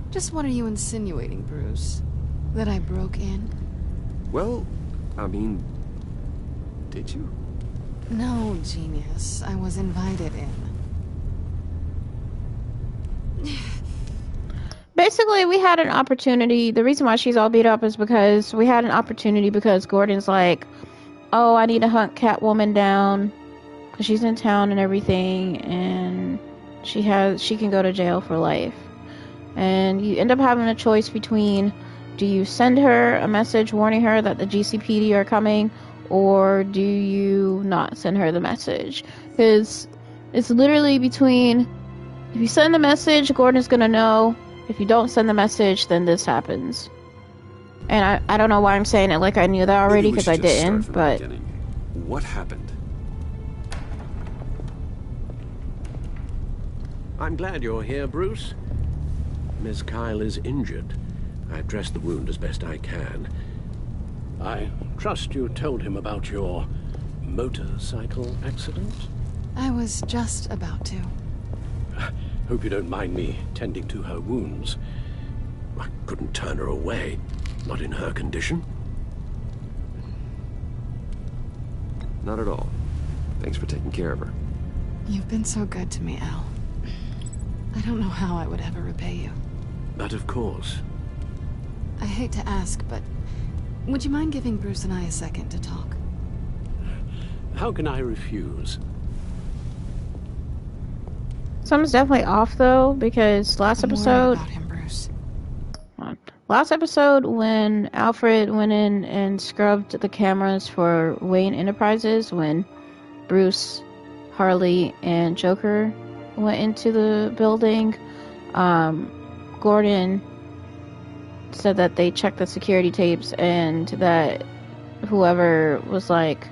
Just what are you insinuating, Bruce? That I broke in? Well, I mean, did you? No, genius. I was invited in. Basically, we had an opportunity. The reason why she's all beat up is because we had an opportunity because Gordon's like, oh, I need to hunt Catwoman down because she's in town and everything, and she can go to jail for life. And you end up having a choice between, do you send her a message warning her that the GCPD are coming, or do you not send her the message? Because it's literally between, if you send the message, Gordon's gonna know. If you don't send the message, then this happens. And I don't know why I'm saying it like I knew that already, because I didn't, but... What happened? I'm glad you're here, Bruce. Miss Kyle is injured. I've dressed the wound as best I can. I trust you told him about your motorcycle accident? I was just about to. Hope you don't mind me tending to her wounds. I couldn't turn her away, not in her condition. Not at all. Thanks for taking care of her. You've been so good to me, Al. I don't know how I would ever repay you. But of course. I hate to ask, but would you mind giving Bruce and I a second to talk? How can I refuse? Something's definitely off, though, because last episode... about him, Bruce. Last episode, when Alfred went in and scrubbed the cameras for Wayne Enterprises, when Bruce, Harley, and Joker went into the building, Gordon said that they checked the security tapes and that whoever was like,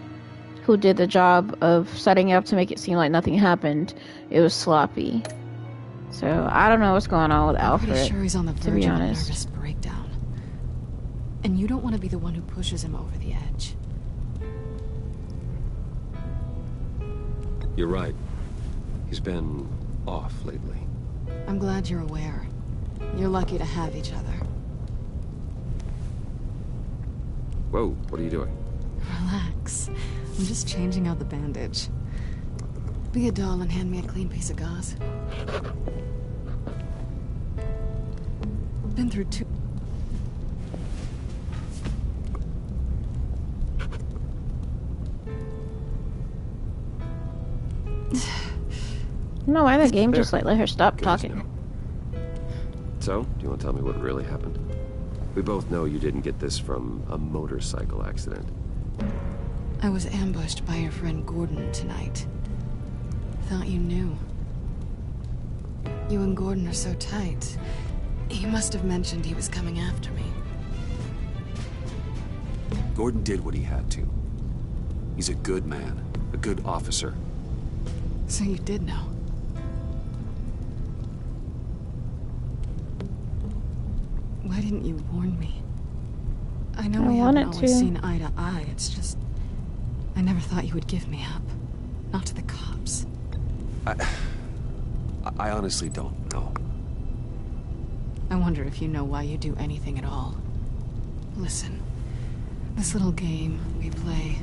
who did the job of setting up to make it seem like nothing happened, it was sloppy. So I don't know what's going on with Alfred. I'm pretty sure he's on the to verge be of a honest. nervous breakdown. And you don't want to be the one who pushes him over the edge. You're right. He's been off lately. I'm glad you're aware. You're lucky to have each other. Whoa, what are you doing? Relax. I'm just changing out the bandage. Be a doll and hand me a clean piece of gauze. Been through two... No, why the game just like let her stop talking. So, do you want to tell me what really happened? We both know you didn't get this from a motorcycle accident. I was ambushed by your friend Gordon tonight. Thought you knew. You and Gordon are so tight. He must have mentioned he was coming after me. Gordon did what he had to. He's a good man, a good officer. So you did know? Why didn't you warn me? I know we haven't always seen eye to eye, it's just... I never thought you would give me up. Not to the cops. I honestly don't know. I wonder if you know why you do anything at all. Listen, this little game we play,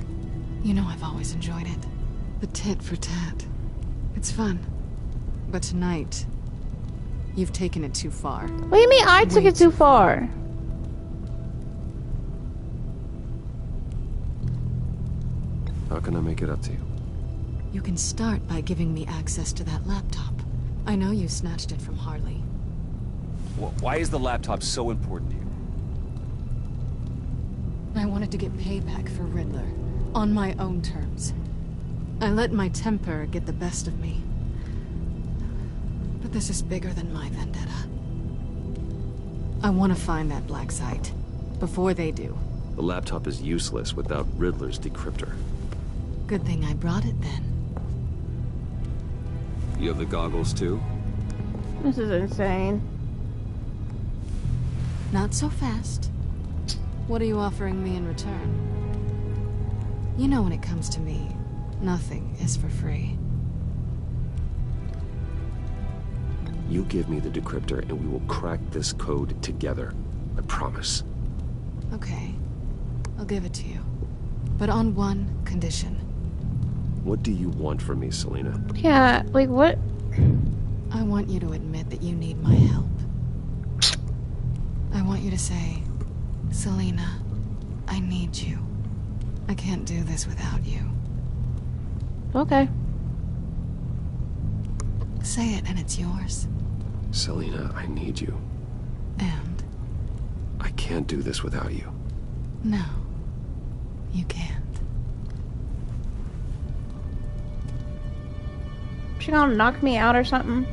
you know I've always enjoyed it. The tit for tat. It's fun. But tonight, you've taken it too far. What do you mean I took it too far? How can I make it up to you? You can start by giving me access to that laptop. I know you snatched it from Harley. Why is the laptop so important to you? wanted to get payback for Riddler, on my own terms. I let my temper get the best of me. But this is bigger than my vendetta. I want to find that black site, before they do. The laptop is useless without Riddler's decryptor. Good thing I brought it then. You have the goggles too? This is insane. Not so fast. What are you offering me in return? You know when it comes to me, nothing is for free. You give me the decryptor and we will crack this code together. I promise. Okay. I'll give it to you. But on one condition. What do you want from me, Selina? Yeah, like what? I want you to admit that you need my help. I want you to say, Selina, I need you. I can't do this without you. Okay. Say it and it's yours. Selina, I need you. And? I can't do this without you. No. You can't. She gonna knock me out or something?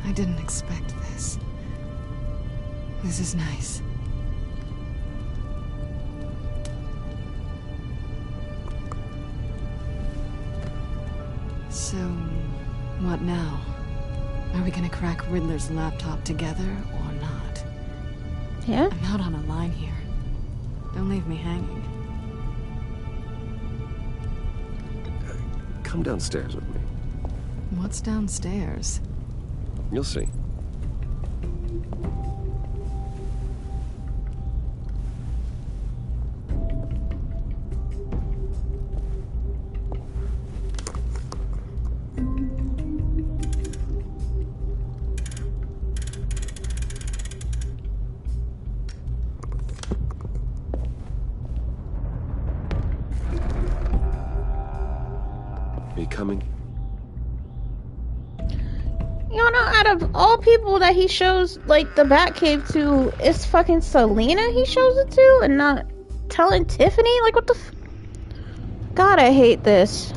I didn't expect this. This is nice. So, what now? Are we gonna crack Riddler's laptop together or not? Yeah? I'm out on a line here. Don't leave me hanging. Come downstairs with me. What's downstairs? You'll see. Are you coming? You know, out of all people that he shows, like, the Batcave to, it's fucking Selina he shows it to, and not telling Tiffany? Like, what the f... God, I hate this.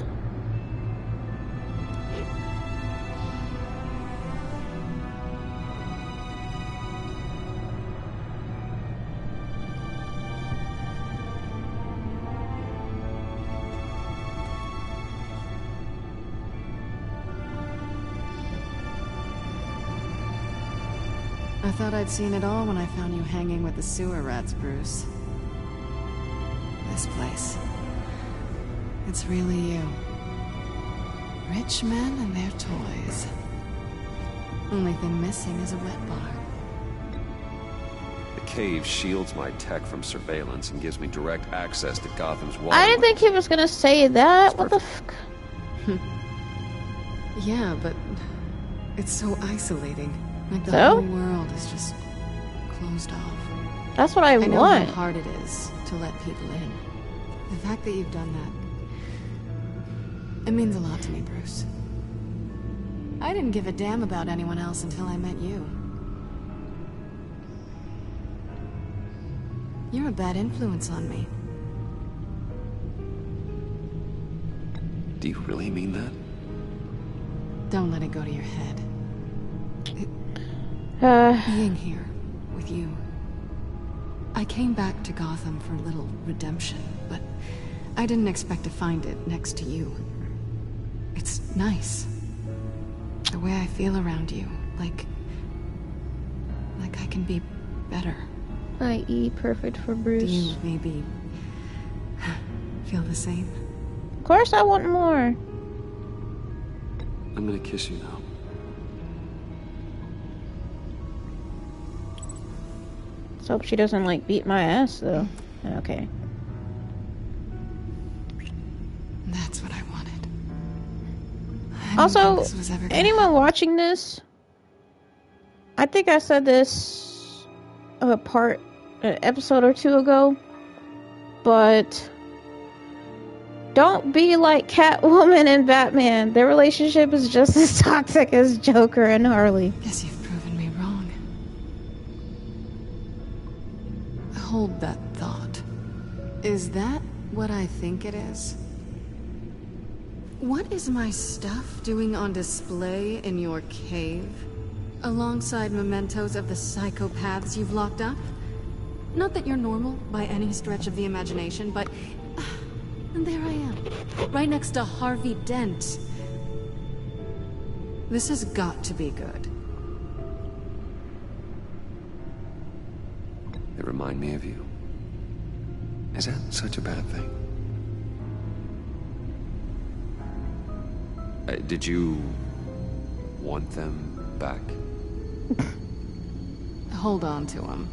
I thought I'd seen it all when I found you hanging with the sewer rats, Bruce. This place. It's really you. Rich men and their toys. Only thing missing is a wet bar. The cave shields my tech from surveillance and gives me direct access to Gotham's water. I didn't think he was gonna say that. What the fuck? Yeah, but it's so isolating. Like the So? whole world is just closed off. That's what I know want. how hard it is to let people in. The fact that you've done that, it means a lot to me, Bruce. I didn't give a damn about anyone else until I met you. You're a bad influence on me. Do you really mean that? Don't let it go to your head. Being here with you. I came back to Gotham for a little redemption, but I didn't expect to find it next to you. It's nice. The way I feel around you, like I can be better. I.e. perfect for Bruce. Do you maybe feel the same? Of course I want more. I'm gonna kiss you now. Let's hope she doesn't, like, beat my ass, though. Okay. That's what I wanted. I Also, didn't think this was ever gonna anyone watching this, I think I said this an episode or two ago, but Don't be like Catwoman and Batman. Their relationship is just as toxic as Joker and Harley. Guess you've proven me wrong. Hold that thought. Is that what I think it is? What is my stuff doing on display in your cave? Alongside mementos of the psychopaths you've locked up? Not that you're normal by any stretch of the imagination, but... And there I am, right next to Harvey Dent. This has got to be good. They remind me of you. Is that such a bad thing? Did you want them back? Hold on to them.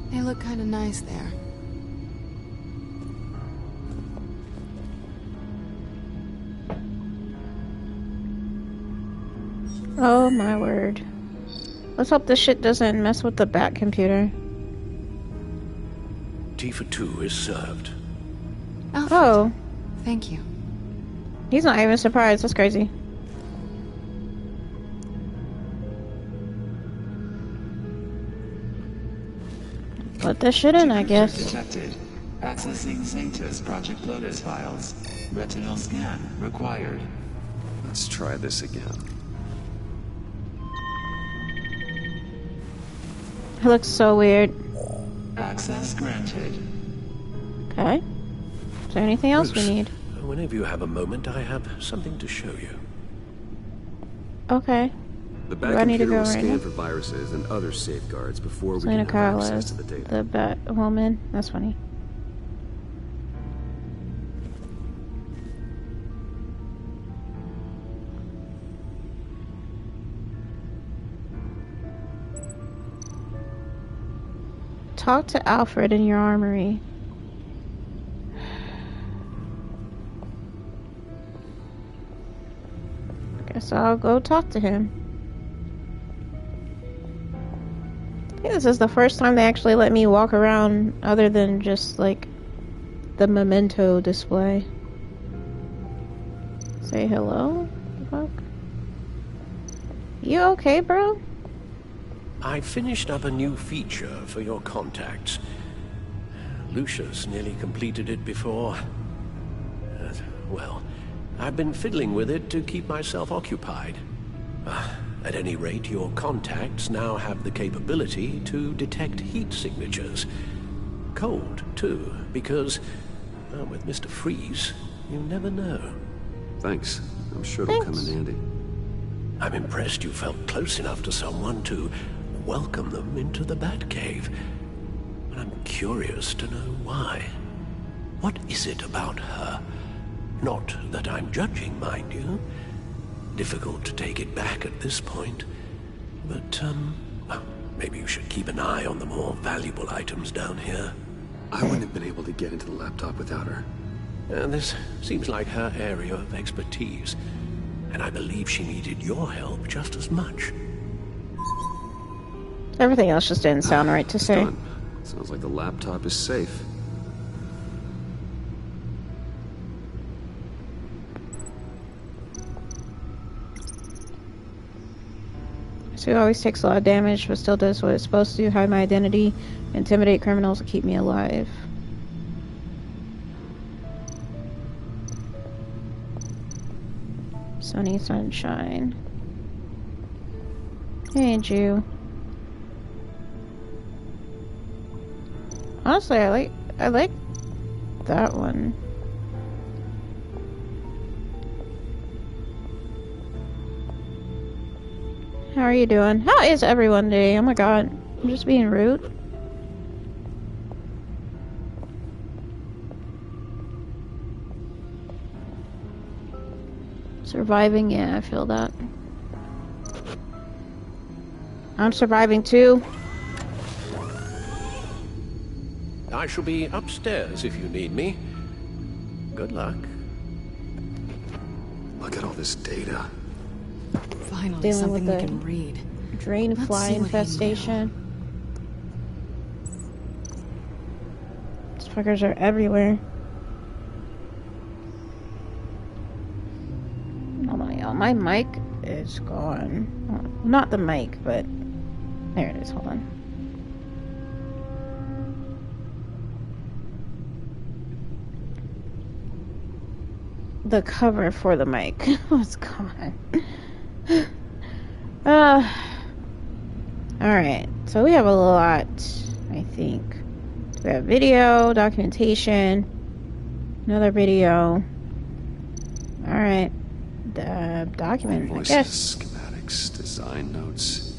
They look kind of nice there. Oh my word. Let's hope this shit doesn't mess with the Bat computer. Tea for two is served. Alfred. Oh. Thank you. He's not even surprised. That's crazy. Put this shit in, I guess. Detected. Accessing Sanctus Project Lotus files. Retinal scan required. Let's try this again. It looks so weird. Access granted. Okay. Is there anything else we need? Whenever you have a moment, I have something to show you. Okay. The Bat computer will scan for viruses and other safeguards before we can have access to the data. The Bat woman. That's funny. Talk to Alfred in your armory. Guess I'll go talk to him. I think this is the first time they actually let me walk around other than just like the memento display. Say hello? Fuck. You okay, bro? I finished up a new feature for your contacts. Lucius nearly completed it before. Well, I've been fiddling with it to keep myself occupied. At any rate, your contacts now have the capability to detect heat signatures. Cold, too, because, with Mr. Freeze, you never know. Thanks. I'm sure it'll come in handy. I'm impressed you felt close enough to someone to welcome them into the Batcave. But I'm curious to know why. What is it about her? Not that I'm judging, mind you. Difficult to take it back at this point. But, well, maybe you should keep an eye on the more valuable items down here. I wouldn't have been able to get into the laptop without her. This seems like her area of expertise. And I believe she needed your help just as much. Everything else just didn't sound right to say. Done. Sounds like the laptop is safe. So it always takes a lot of damage, but still does what it's supposed to: hide my identity, intimidate criminals, and keep me alive. Sunny sunshine. Hey, Jew. Honestly, I like that one. How are you doing? How is everyone today? Oh my god. I'm just being rude. Surviving? Yeah, I feel that. I'm surviving too. I shall be upstairs if you need me. Good luck. Look at all this data. Finally, Dealing something with we the can read. Drain Let's fly see what he infestation. These fuckers are everywhere. my mic is gone. Well, not the mic, but there it is. Hold on. The cover for the mic was gone. Alright, so we have a lot, I think. We have video, documentation, another video. Alright, the document, I guess. Schematics, design notes.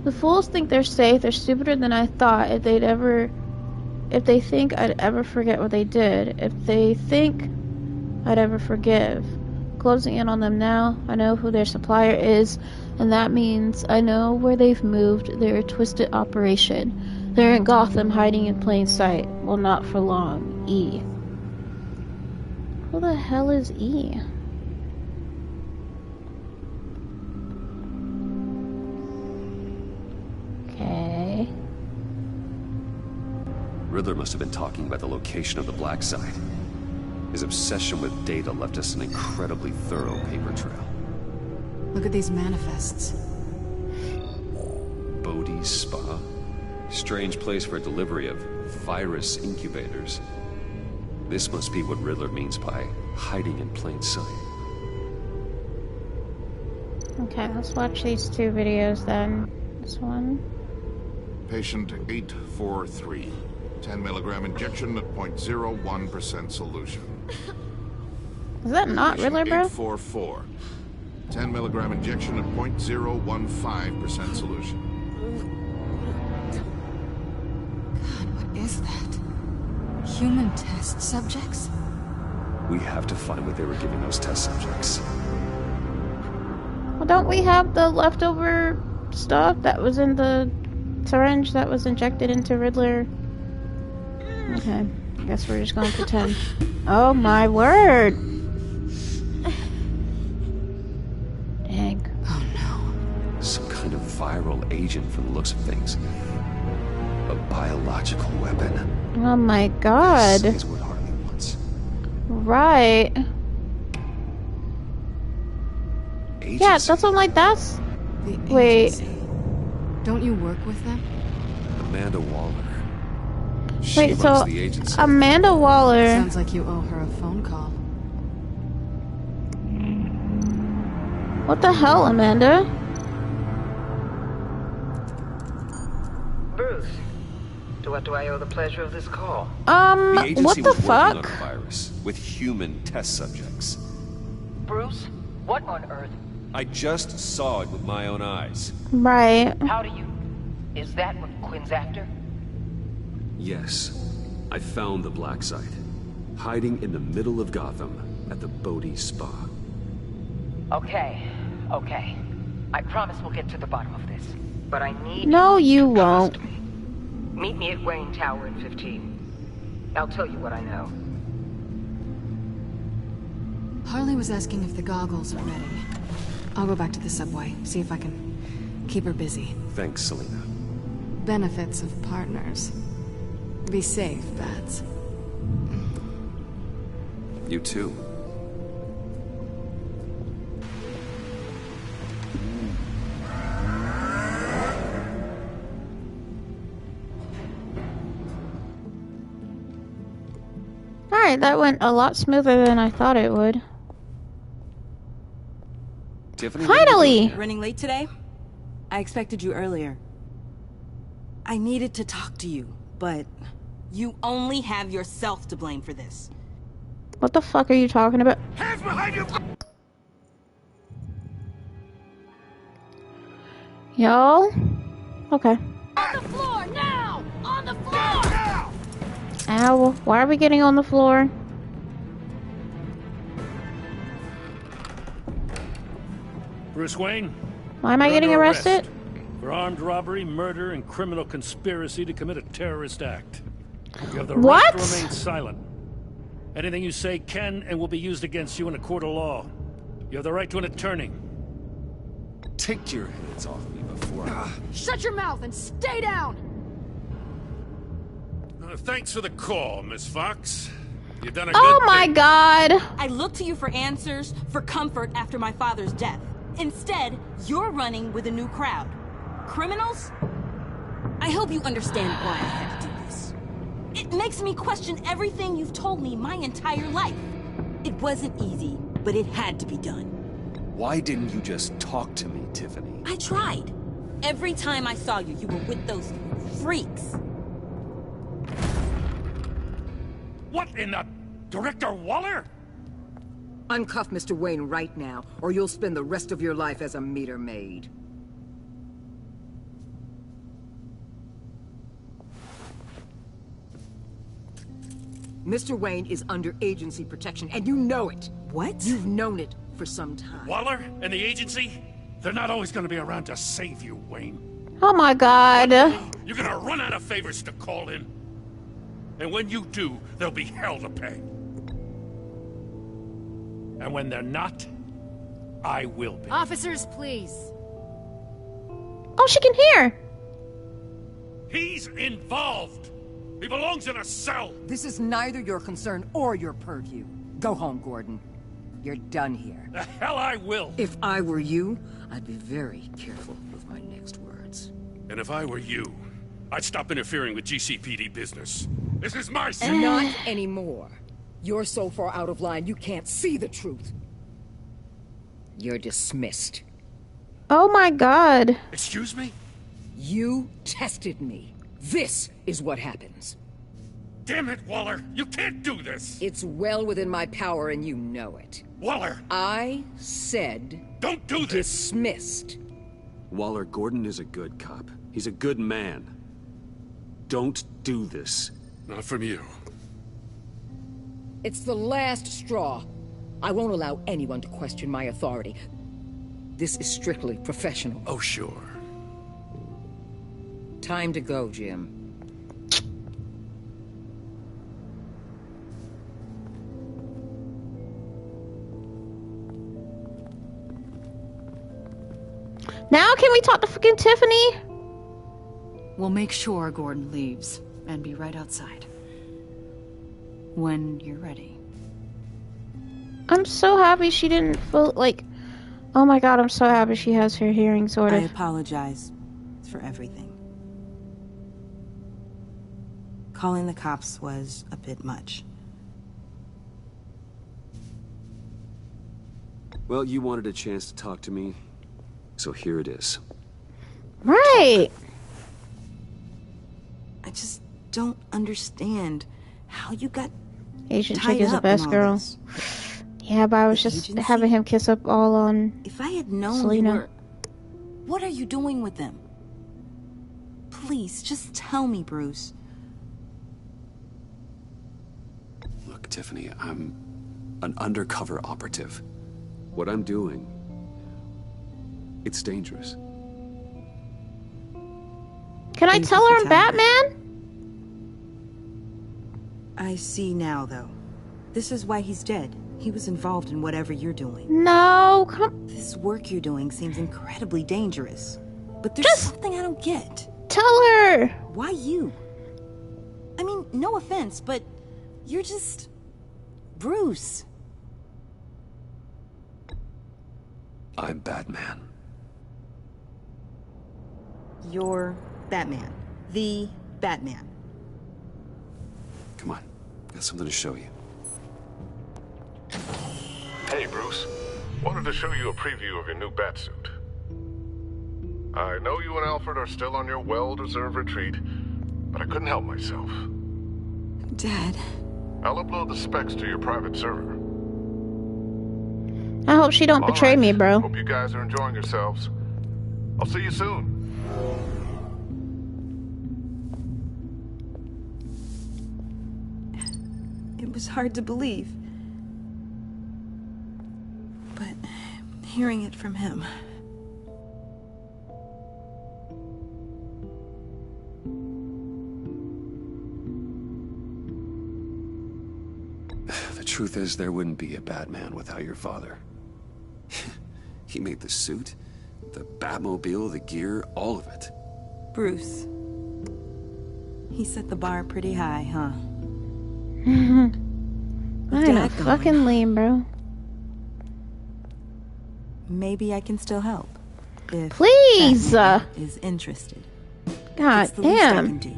The fools think they're safe. They're stupider than I thought. If they think I'd ever forget what they did. If they think I'd ever forgive. Closing in on them now. I know who their supplier is, and that means I know where they've moved their twisted operation. They're in Gotham, hiding in plain sight. Well, not for long. E. Who the hell is E? Okay. Riddler must have been talking about the location of the black site. His obsession with data left us an incredibly thorough paper trail. Look at these manifests. Bodhi's Spa? Strange place for delivery of virus incubators. This must be what Riddler means by hiding in plain sight. Okay, let's watch these two videos then. This one. Patient 843. 10 milligram injection at 0.01% solution. Is that not Riddler, bro? 844. 10 milligram injection at 0.015% solution. God, what is that? Human test subjects? We have to find what they were giving those test subjects. Well, don't we have the leftover stuff that was in the syringe that was injected into Riddler? Okay, I guess we're just gonna pretend. Oh my word! Dang. Oh no. Some kind of viral agent from the looks of things. A biological weapon. Oh my god. This is what Harley wants. Right. Agency. Yeah, that's what I'm like, that's... The Wait. agency. Don't you work with them? Amanda Waller. She Wait, so runs the agency. Amanda Waller... Sounds like you owe her a phone call. What the hell, Amanda? Bruce, to what do I owe the pleasure of this call? The agency what the was fuck? working on a virus with human test subjects. Bruce, what on earth? I just saw it with my own eyes. Right. How do you... Is that what Quinn's after? Yes. I found the black site. Hiding in the middle of Gotham at the Bodhi Spa. Okay. I promise we'll get to the bottom of this. But I need... No, you won't. Meet me at Wayne Tower in 15. I'll tell you what I know. Harley was asking if the goggles are ready. I'll go back to the subway, see if I can keep her busy. Thanks, Selina. Benefits of partners. Be safe, Bats. You too. Alright, that went a lot smoother than I thought it would. Tiffany, finally! Running late today? I expected you earlier. I needed to talk to you, but you only have yourself to blame for this. What the fuck are you talking about? Hands behind you! Y'all? Okay. On the floor, now! On the floor! Now! Ow, why are we getting on the floor? Bruce Wayne? Why am I you're getting under arrested? arrest for armed robbery, murder, and criminal conspiracy to commit a terrorist act. You have the right to remain silent. Anything you say can and will be used against you in a court of law. You have the right to an attorney. Take your hands off me before I... Shut your mouth and stay down! Thanks for the call, Miss Fox. You've done a good Oh my thing. god! I look to you for answers, for comfort after my father's death. Instead, you're running with a new crowd. Criminals? I hope you understand why I had to do this. It makes me question everything you've told me my entire life. It wasn't easy, but it had to be done. Why didn't you just talk to me, Tiffany? I tried. Every time I saw you, you were with those freaks. What in the... Director Waller? Uncuff Mr. Wayne right now, or you'll spend the rest of your life as a meter maid. Mr. Wayne is under agency protection, and you know it. What? You've known it for some time. Waller and the agency? They're not always gonna be around to save you, Wayne. Oh my god. You're gonna run out of favors to call in. And when you do, there'll be hell to pay. And when they're not, I will be. Officers, please. Oh, she can hear. He's involved. He belongs in a cell. This is neither your concern or your purview. Go home, Gordon. You're done here. The hell I will. If I were you, I'd be very careful with my next words. And if I were you, I'd stop interfering with GCPD business. This is my city. Not anymore. You're so far out of line, you can't see the truth. You're dismissed. Oh my god. Excuse me? You tested me. This is what happens. Damn it, Waller! You can't do this! It's well within my power and you know it. Waller! I said... Don't do this! Dismissed. Waller, Gordon is a good cop. He's a good man. Don't do this. Not from you. It's the last straw. I won't allow anyone to question my authority. This is strictly professional. Oh, sure. Time to go, Jim. Now can we talk to fucking Tiffany? We'll make sure Gordon leaves and be right outside. When you're ready. I'm so happy she didn't feel like... Oh my god, I'm so happy she has her hearing sort I of. apologize for everything. Calling the cops was a bit much. Well, you wanted a chance to talk to me, so here it is. Right. I just don't understand how you got Agent tied Chick is the up in best all girl. this. Yeah, but I was just having him kiss up all on If I had known Selena. you were... What are you doing with them? Please, just tell me, Bruce. Look, Tiffany, I'm an undercover operative. What I'm doing, it's dangerous. Can I tell her I'm Batman? I see now, though. This is why he's dead. He was involved in whatever you're doing. No, come... This work you're doing seems incredibly dangerous. But there's something I don't get. Tell her! Why you? I mean, no offense, but you're just... Bruce. I'm Batman. You're Batman. The Batman. Come on, got something to show you. Hey, Bruce. Wanted to show you a preview of your new Batsuit. I know you and Alfred are still on your well-deserved retreat, but I couldn't help myself. Dad. I'll upload the specs to your private server. I hope she don't betray me, bro. Hope you guys are enjoying yourselves. I'll see you soon. It was hard to believe. But hearing it from him... The truth is, there wouldn't be a Batman without your father. He made the suit, the Batmobile, the gear, all of it. Bruce. He set the bar pretty high, huh? I know, fucking lame, bro. Maybe I can still help. If Please! is interested. God it's the least I damn. can do.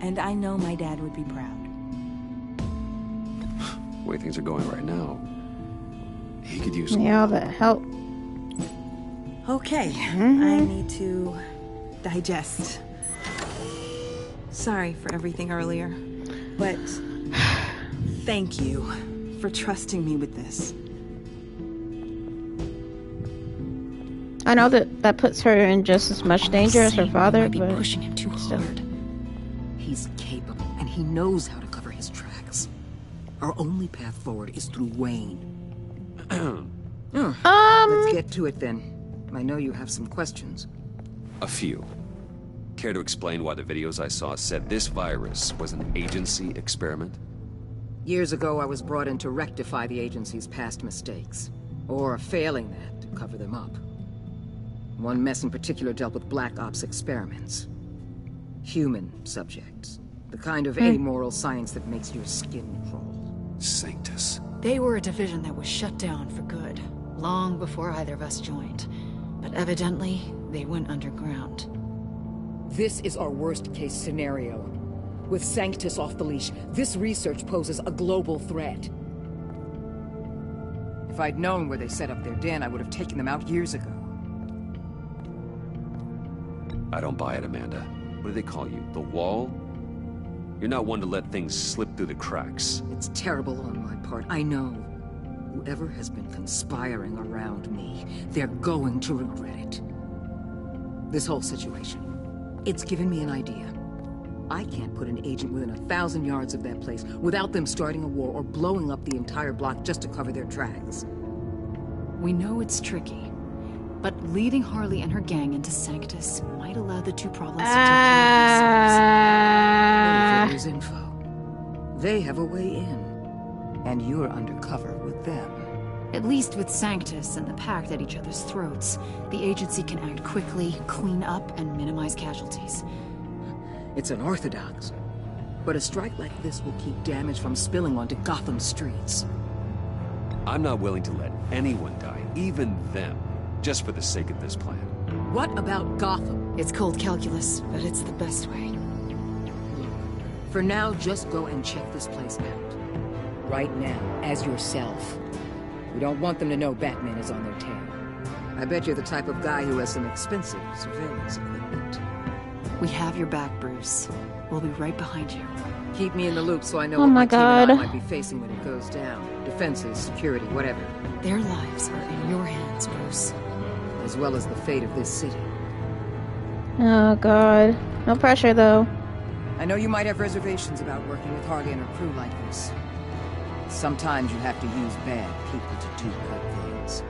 And I know my dad would be proud. The way things are going right now, he could use some Yeah, all the help. Okay, I need to digest. Sorry for everything earlier, but thank you for trusting me with this. I know that puts her in just as much danger as her father, might be but pushing him too still. hard. He's capable, and he knows how to cover his tracks. Our only path forward is through Wayne. Let's get to it then. I know you have some questions. A few. Care to explain why the videos I saw said this virus was an agency experiment? Years ago, I was brought in to rectify the agency's past mistakes. Or, failing that, to cover them up. One mess in particular dealt with Black Ops experiments. Human subjects. The kind of amoral science that makes your skin crawl. Sanctus. They were a division that was shut down for good, long before either of us joined. But evidently, they went underground. This is our worst-case scenario. With Sanctus off the leash, this research poses a global threat. If I'd known where they set up their den, I would have taken them out years ago. I don't buy it, Amanda. What do they call you? The Wall? You're not one to let things slip through the cracks. It's terrible on my part, I know. Whoever has been conspiring around me, they're going to regret it. This whole situation, it's given me an idea. I can't put an agent within 1,000 yards of that place without them starting a war or blowing up the entire block just to cover their tracks. We know it's tricky, but leading Harley and her gang into Sanctus might allow the two problems to take care of There's info. They have a way in, and you're undercover with them. At least with Sanctus and the Pact at each other's throats, the agency can act quickly, clean up, and minimize casualties. It's unorthodox, but a strike like this will keep damage from spilling onto Gotham streets. I'm not willing to let anyone die, even them, just for the sake of this plan. What about Gotham? It's cold calculus, but it's the best way. For now, just go and check this place out. Right now, as yourself. We don't want them to know Batman is on their tail. I bet you're the type of guy who has some expensive surveillance equipment. We have your back, Bruce. We'll be right behind you. Keep me in the loop so I know Oh what my my team and God. I might be facing when it goes down. Defenses, security, whatever. Their lives are in your hands, Bruce. As well as the fate of this city. Oh god. No pressure though. I know you might have reservations about working with Harley and her crew like this. Sometimes you have to use bad people to do good things.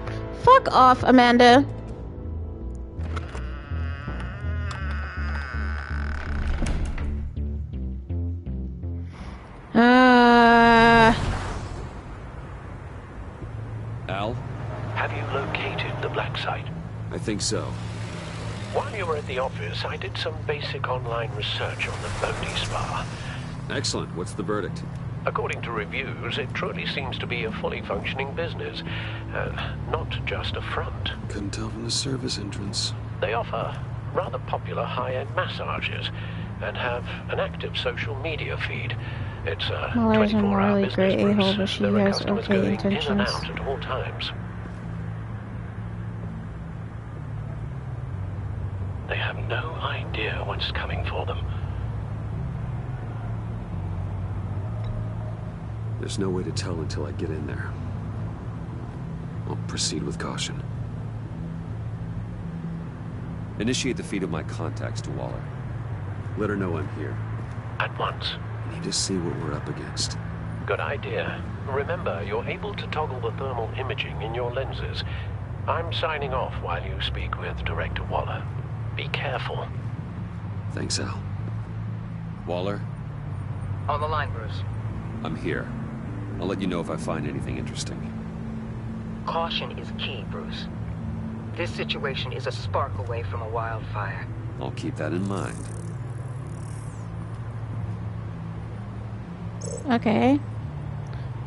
Fuck off, Amanda. Al? Have you located the black site? I think so. While you were at the office, I did some basic online research on the Bodhi Spa. Excellent. What's the verdict? According to reviews, it truly seems to be a fully functioning business, not just a front. Couldn't tell from the service entrance. They offer rather popular high-end massages and have an active social media feed. It's a Muller's a 24-hour morally business, great a-hole, Bruce. but she There are has customers okay going in and intentions. out at all times. They have no idea what's coming for them. There's no way to tell until I get in there. I'll proceed with caution. Initiate the feed of my contacts to Waller. Let her know I'm here. At once. I need to see what we're up against. Good idea. Remember, you're able to toggle the thermal imaging in your lenses. I'm signing off while you speak with Director Waller. Be careful. Thanks, Al. Waller? On the line, Bruce. I'm here. I'll let you know if I find anything interesting. Caution is key, Bruce. This situation is a spark away from a wildfire. I'll keep that in mind. Okay.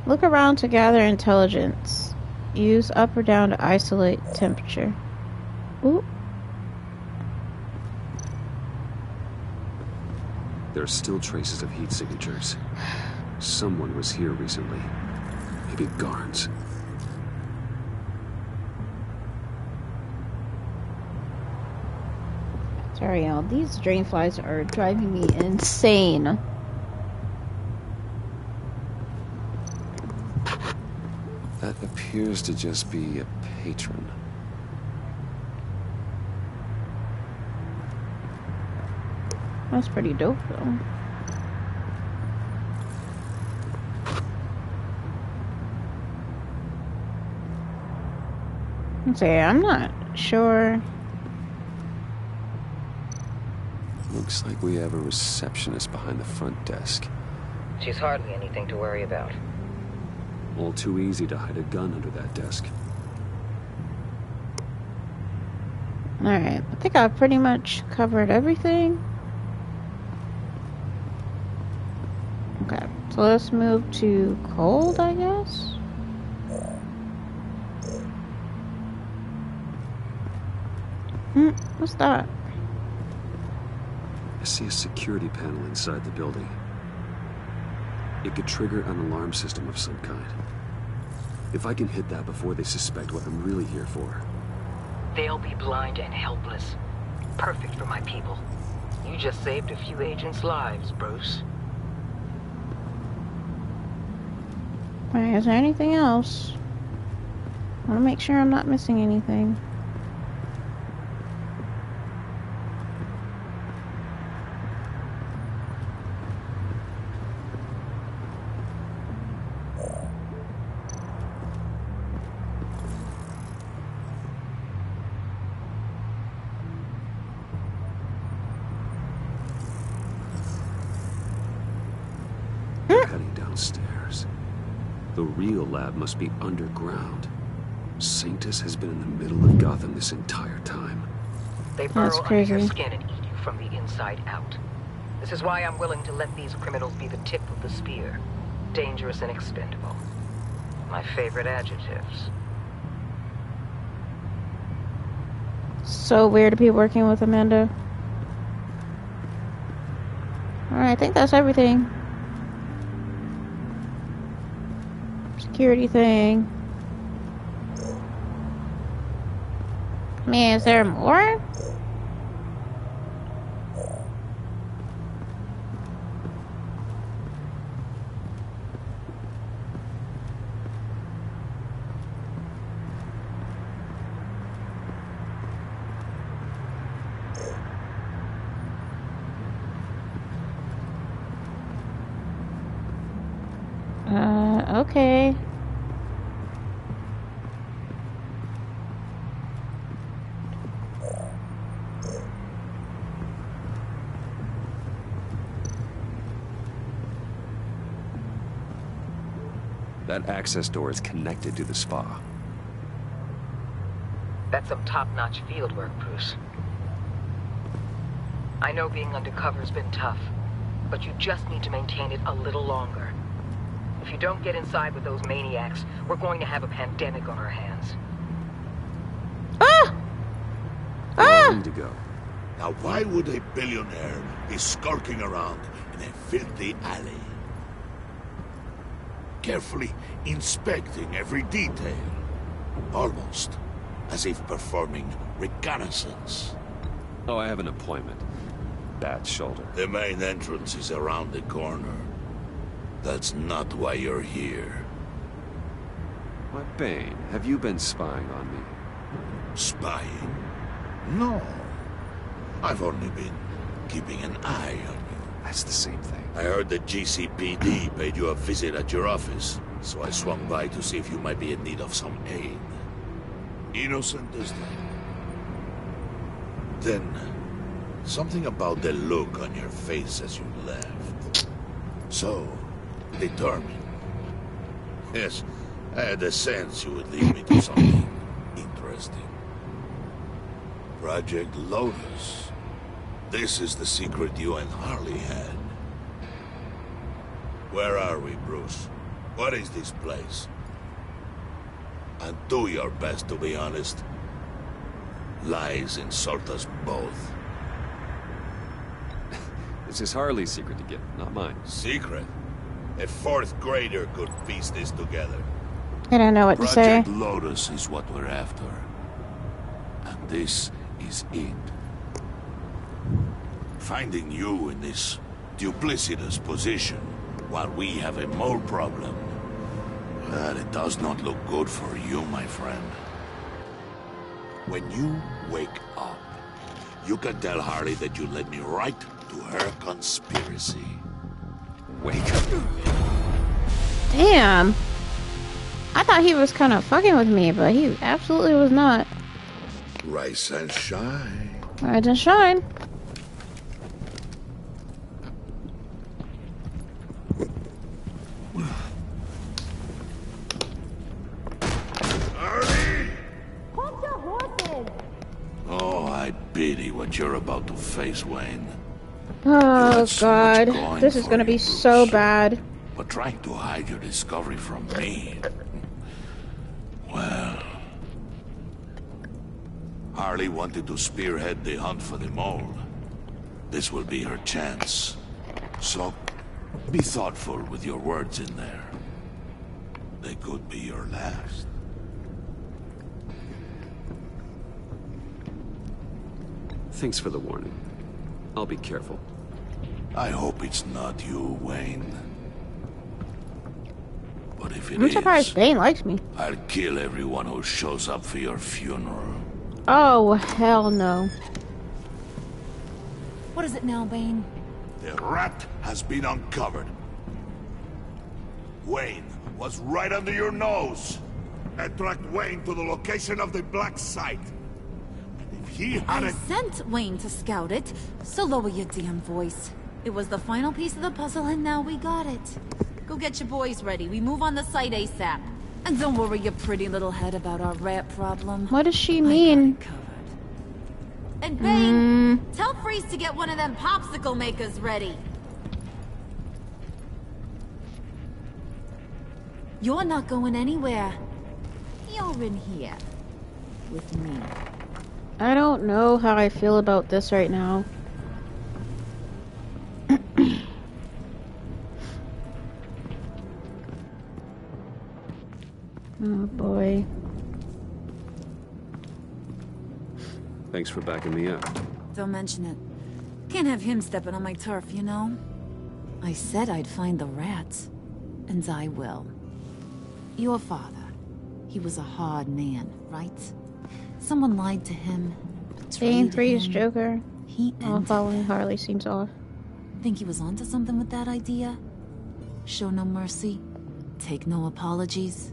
Look around to gather intelligence. Use up or down to isolate temperature. Ooh. There are still traces of heat signatures. Someone was here recently. Maybe guards. Sorry, y'all. These dragonflies are driving me insane. That appears to just be a patron. That's pretty dope, though. Okay, I'm not sure. Looks like we have a receptionist behind the front desk. She's hardly anything to worry about. All too easy to hide a gun under that desk. Alright, I think I've pretty much covered everything. Okay, so let's move to cold, I guess? What's that? I see a security panel inside the building. It could trigger an alarm system of some kind. If I can hit that before they suspect what I'm really here for. They'll be blind and helpless. Perfect for my people. You just saved a few agents' lives, Bruce. Alright, is there anything else? I want to make sure I'm not missing anything. Cutting downstairs. The real lab must be underground. Sanctus has been in the middle of Gotham this entire time. They burrow under your skin and eat you from the inside out. This is why I'm willing to let these criminals be the tip of the spear. Dangerous and expendable. My favorite adjectives. So weird to be working with Amanda. Alright, I think that's everything. Security thing. I mean, is there more? Okay. That access door is connected to the spa. That's some top-notch field work, Bruce. I know being undercover's been tough, but you just need to maintain it a little longer. If you don't get inside with those maniacs, we're going to have a pandemic on our hands. Indigo. Now why would a billionaire be skulking around in a filthy alley? Carefully inspecting every detail. Almost as if performing reconnaissance. Oh, I have an appointment. Bat shoulder. The main entrance is around the corner. That's not why you're here. Why, Bane, have you been spying on me? Spying? No. I've only been keeping an eye on you. That's the same thing. I heard the GCPD paid you a visit at your office, so I swung by to see if you might be in need of some aid. Innocent as that. Then, something about the look on your face as you left. So, determined. Yes, I had a sense you would lead me to something interesting. Project Lotus. This is the secret you and Harley had. Where are we, Bruce? What is this place? And do your best to be honest. Lies insult us both. This is Harley's secret to get, not mine. Secret? A 4th grader could piece this together. I don't know what to say. Project Lotus is what we're after. And this is it. Finding you in this duplicitous position while we have a mole problem. Well, it does not look good for you, my friend. When you wake up, you can tell Harley that you led me right to her conspiracy. Wake up. Damn. I thought he was kind of fucking with me, but he absolutely was not. Rise and shine. Rise and shine. Oh, I pity what you're about to face, Wayne. Oh god, this is gonna be so bad. But trying to hide your discovery from me... Well... Harley wanted to spearhead the hunt for the mole. This will be her chance. So, be thoughtful with your words in there. They could be your last. Thanks for the warning. I'll be careful. I hope it's not you, Wayne. But if it I'm surprised Bane likes me. I'll kill everyone who shows up for your funeral. Oh, hell no. What is it now, Bane? The rat has been uncovered. Wayne was right under your nose. I tracked Wayne to the location of the black site. If he had I sent Wayne to scout it, so lower your damn voice. It was the final piece of the puzzle and now we got it. Go get your boys ready. We move on the site ASAP. And don't worry your pretty little head about our rat problem. What does she mean? And Bane, tell Freeze to get one of them popsicle makers ready. You're not going anywhere. You're in here. With me. I don't know how I feel about this right now. Oh boy. Thanks for backing me up. Don't mention it. Can't have him stepping on my turf, you know? I said I'd find the rats. And I will. Your father. He was a hard man, right? Someone lied to him. Bane, Freeze, Joker. He all following Harley seems off. Think he was onto something with that idea? Show no mercy? Take no apologies?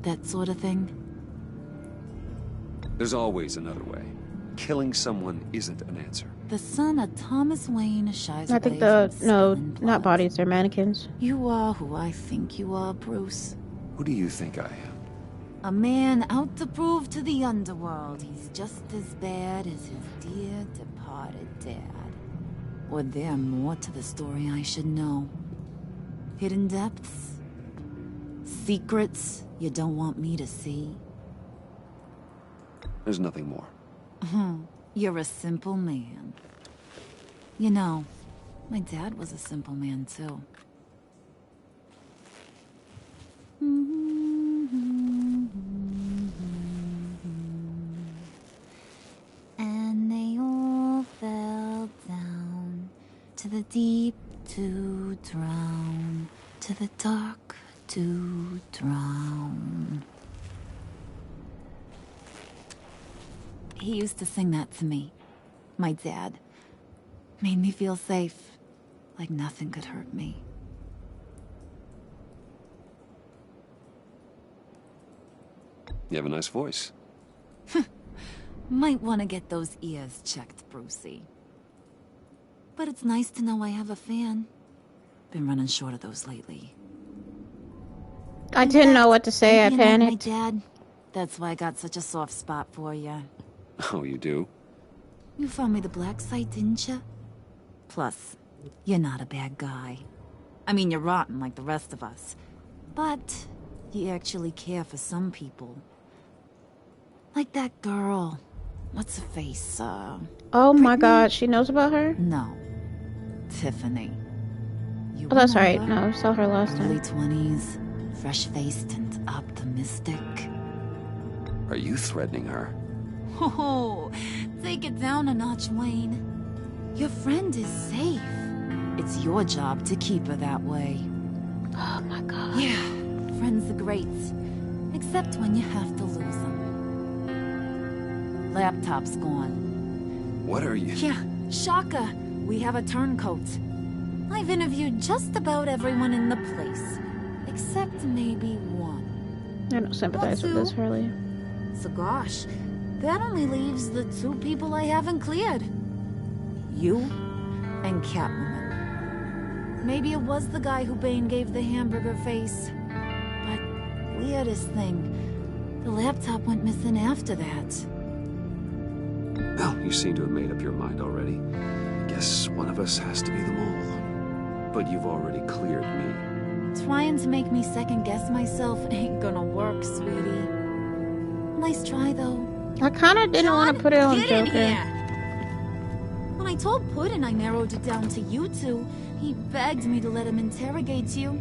That sort of thing? There's always another way. Killing someone isn't an answer. The son of Thomas Wayne shies I away think the... from No, spilling not blood. bodies, they're mannequins. You are who I think you are, Bruce. Who do you think I am? A man out to prove to the underworld he's just as bad as his dear departed dad. Or there more to the story I should know. Hidden depths? Secrets you don't want me to see? There's nothing more. You're a simple man. You know, my dad was a simple man too. And they all fell down to the deep to drown, to the dark to drown. He used to sing that to me. My dad. Made me feel safe. Like nothing could hurt me. You have a nice voice. Might want to get those ears checked, Brucey. But it's nice to know I have a fan. Been running short of those lately. I didn't know what to say, I Being like panicked. my dad. That's why I got such a soft spot for you. Oh, you do? You found me the black site, didn't you? Plus, you're not a bad guy. I mean, you're rotten like the rest of us. But you actually care for some people. Like that girl. What's her face? Oh my god, she knows about her? No. Tiffany. You Oh, that's right. remember? No, I saw her last time. Early 20s, fresh-faced and optimistic. Are you threatening her? Oh, take it down a notch, Wayne. Your friend is safe. It's your job to keep her that way. Oh my god. Yeah, friends are great. Except when you have to lose them. Laptop's gone. What are you? Yeah, shocker. We have a turncoat. I've interviewed just about everyone in the place. Except maybe one. I don't sympathize with this, Harley. So gosh, that only leaves the two people I haven't cleared. You and Catwoman. Maybe it was the guy who Bane gave the hamburger face. But weirdest thing, the laptop went missing after that. Well, you seem to have made up your mind already. I guess one of us has to be the mole. But you've already cleared me. Trying to make me second-guess myself ain't gonna work, sweetie. Nice try, though. I kinda didn't want to put it on Get in Joker. here! When I told Puddin' I narrowed it down to you two, he begged me to let him interrogate you.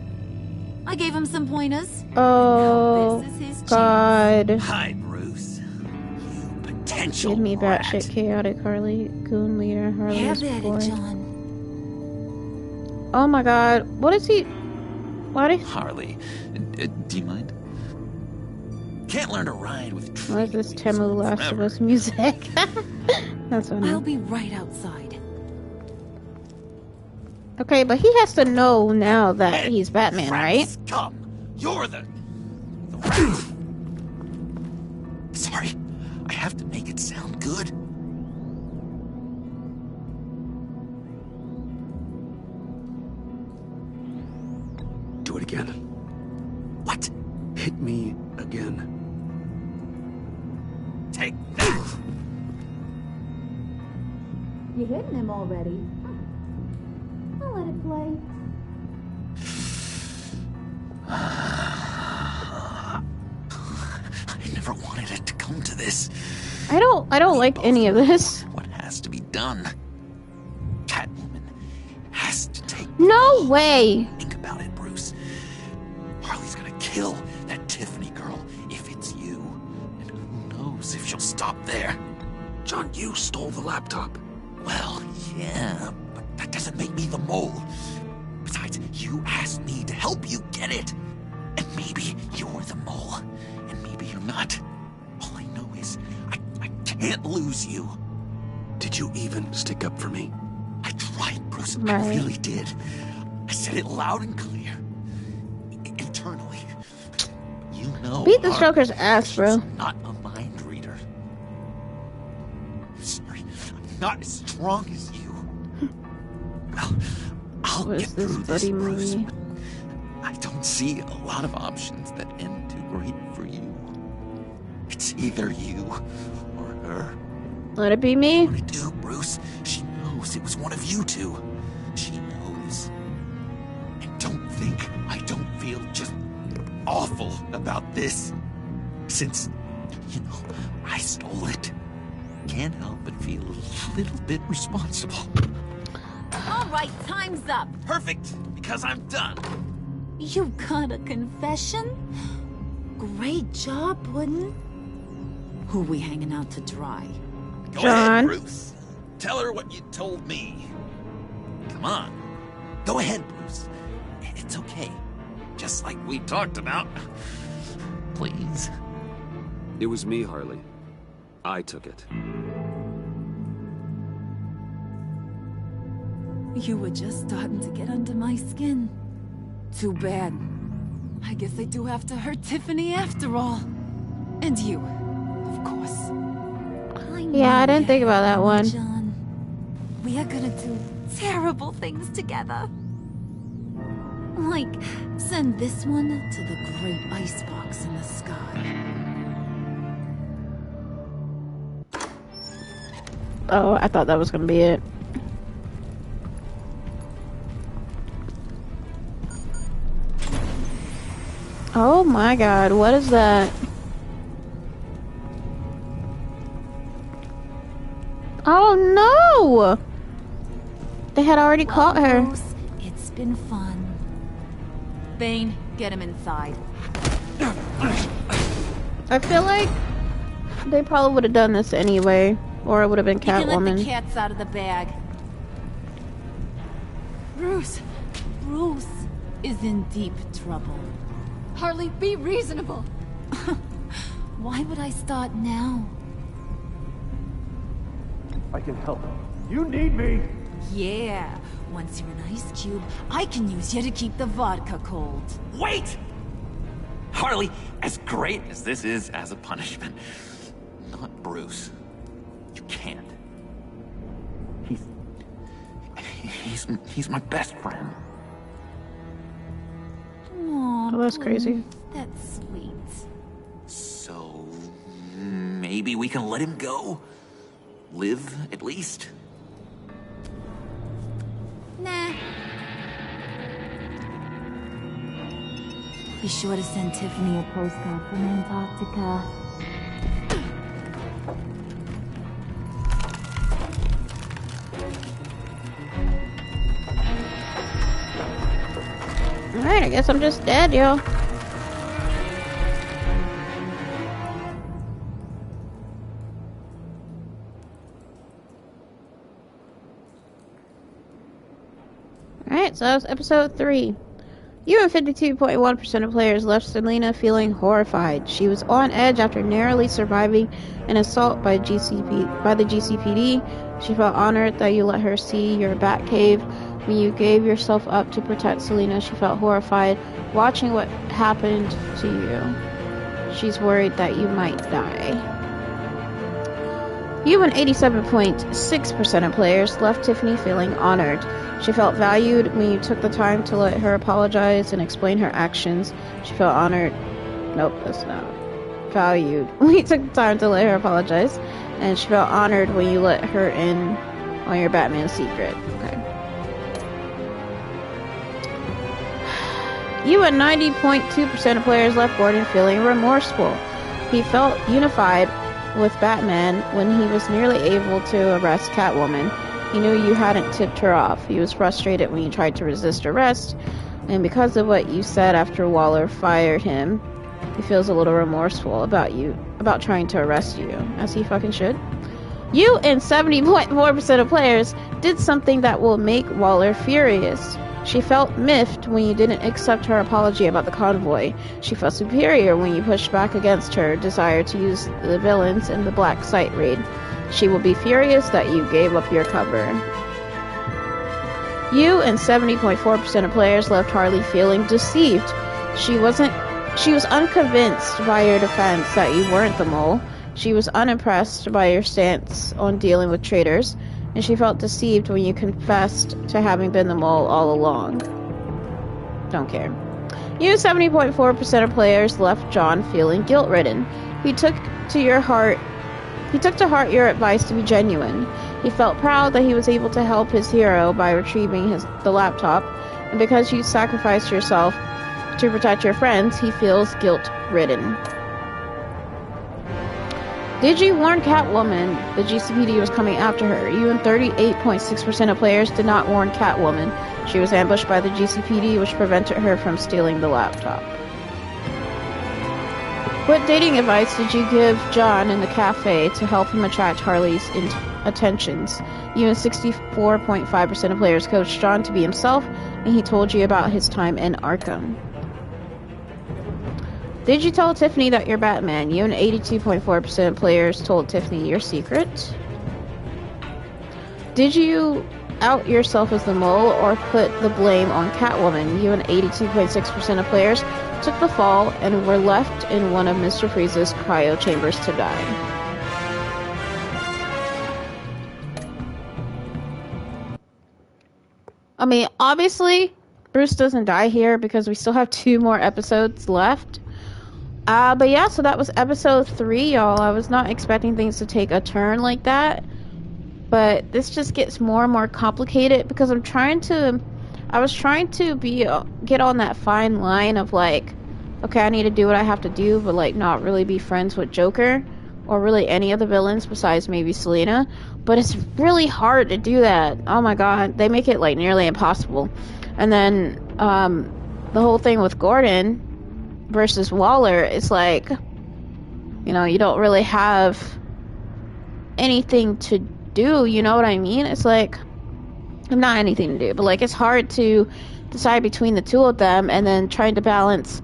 I gave him some pointers. Oh, This is his God. Hi, Bruce. You potential Give me rat. batshit chaotic Harley, goon leader, Harley is Have at it, boy. John. Oh my god, what is he? What is? Harley, do you mind? Can't learn to ride with What is this Temu Last of Us music? That's funny. I'll be right outside. Okay, but he has to know now that he's Batman, right? Come, you're the rat. Sorry, I have to make it sound good. Do it again. What? Hit me again. Take that! You hitting him already? I'll let it play. I never wanted it to come to this. I don't like any of this. What has to be done? Catwoman has to take... No way! Think about it, Bruce. Harley's gonna kill that Tiffany girl if it's you. And who knows if she'll stop there. John, you stole the laptop. Well, yeah, but that doesn't make me the mole. Besides, you asked me to help you get it. And maybe you're the mole, and maybe you're not. All I know is I can't lose you. Did you even stick up for me? I tried, Bruce. Right. I really did. I said it loud and clear. Internally. You know. Beat this Joker's ass, bro. I'm not a mind reader. I'm sorry. I'm not as strong as you. Well, I'll What get is this through this, buddy Bruce. movie? But I don't see a lot of options that end too great for you. It's either you or her. Let it be me. What to do, Bruce? She knows it was one of you two. She knows. And don't think I don't feel just awful about this. Since, you know, I stole it. Can't help but feel a little bit responsible. All right, time's up. Perfect, because I'm done. You got a confession? Great job, Puddin'. Who we hanging out to dry? Go John. ahead, Bruce. Tell her what you told me. Come on. Go ahead, Bruce. It's okay. Just like we talked about. Please. It was me, Harley. I took it. You were just starting to get under my skin. Too bad. I guess I do have to hurt Tiffany after all. And you, of course. Yeah, I didn't think about that one. John, we are gonna do terrible things together. Like, send this one to the great icebox in the sky. Oh, I thought that was gonna be it. Oh my god, what is that? Oh no! They had already caught her. Bruce, it's been fun. Bane, get him inside. I feel like they probably would have done this anyway, or it would have been You can let the Catwoman. cats out of the bag. Bruce is in deep trouble. Harley, be reasonable. Why would I start now? I can help. You need me. Yeah, once you're an ice cube, I can use you to keep the vodka cold. Wait! Harley, as great as this is as a punishment, not Bruce. You can't. He's my best friend. Aw, Oh, that's crazy. That's sweet. So maybe we can let him go? Live, at least? Nah. Be sure to send Tiffany a postcard from Antarctica. Alright, I guess I'm just dead, yo. Alright, so that was episode 3. You and 52.1% of players left Selena feeling horrified. She was on edge after narrowly surviving an assault by the GCPD. She felt honored that you let her see your Batcave. When you gave yourself up to protect Selena, she felt horrified watching what happened to you. She's worried that you might die. You and 87.6% of players left Tiffany feeling honored. She felt valued when you took the time to let her apologize and explain her actions. She felt honored. Nope, that's not. Valued when you took the time to let her apologize. And she felt honored when you let her in on your Batman secret. Okay. You and 90.2% of players left Gordon feeling remorseful. He felt unified with Batman when he was nearly able to arrest Catwoman. He knew you hadn't tipped her off. He was frustrated when you tried to resist arrest, and because of what you said after Waller fired him, he feels a little remorseful about trying to arrest you, as he fucking should. You and 70.4% of players did something that will make Waller furious. She felt miffed when you didn't accept her apology about the convoy. She felt superior when you pushed back against her desire to use the villains in the Black Site raid. She will be furious that you gave up your cover. You and 70.4% of players left Harley feeling deceived. She was unconvinced by your defense that you weren't the mole. She was unimpressed by your stance on dealing with traitors, and she felt deceived when you confessed to having been the mole all along. Don't care. You 70.4% of players left John feeling guilt-ridden. He took to heart your advice to be genuine. He felt proud that he was able to help his hero by retrieving the laptop, and because you sacrificed yourself to protect your friends, he feels guilt-ridden. Did you warn Catwoman the GCPD was coming after her? You and 38.6% of players did not warn Catwoman. She was ambushed by the GCPD, which prevented her from stealing the laptop. What dating advice did you give John in the cafe to help him attract Harley's attentions? You and 64.5% of players coached John to be himself, and he told you about his time in Arkham. Did you tell Tiffany that you're Batman? You and 82.4% of players told Tiffany your secret. Did you out yourself as the mole or put the blame on Catwoman? You and 82.6% of players took the fall and were left in one of Mr. Freeze's cryo chambers to die. I mean, obviously, Bruce doesn't die here because we still have 2 more episodes left. But yeah, so that was episode 3, y'all. I was not expecting things to take a turn like that. But this just gets more and more complicated because I was trying to get on that fine line of like okay, I need to do what I have to do, but like not really be friends with Joker or really any of the villains besides maybe Selina. But it's really hard to do that. Oh my god, they make it like nearly impossible. And then the whole thing with Gordon versus Waller, it's like, you know, you don't really have anything to do, you know what I mean? It's like, not anything to do, but like it's hard to decide between the two of them, and then trying to balance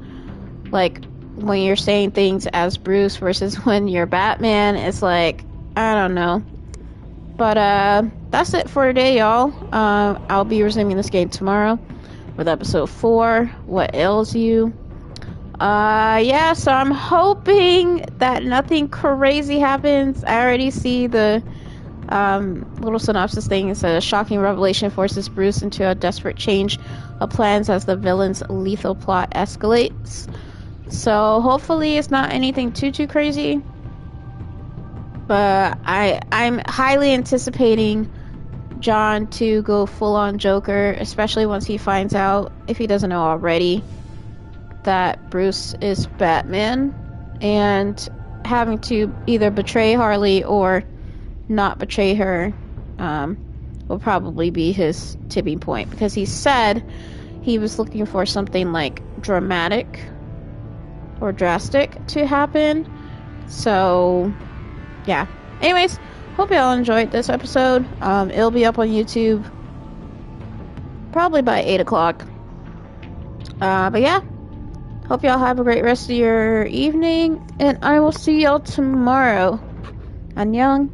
like when you're saying things as Bruce versus when you're Batman. It's like, I don't know. But that's it for today, y'all. I'll be resuming this game tomorrow with episode 4, What Ails You. Yeah, so I'm hoping that nothing crazy happens. I already see the little synopsis thing. It says, shocking revelation forces Bruce into a desperate change of plans as the villain's lethal plot escalates. So hopefully it's not anything too crazy. But I'm highly anticipating John to go full on Joker, especially once he finds out, if he doesn't know already, that Bruce is Batman, and having to either betray Harley or not betray her will probably be his tipping point, because he said he was looking for something like dramatic or drastic to happen. So yeah, anyways, hope y'all enjoyed this episode. It'll be up on YouTube probably by 8 o'clock. But yeah, hope y'all have a great rest of your evening, and I will see y'all tomorrow. Annyeong.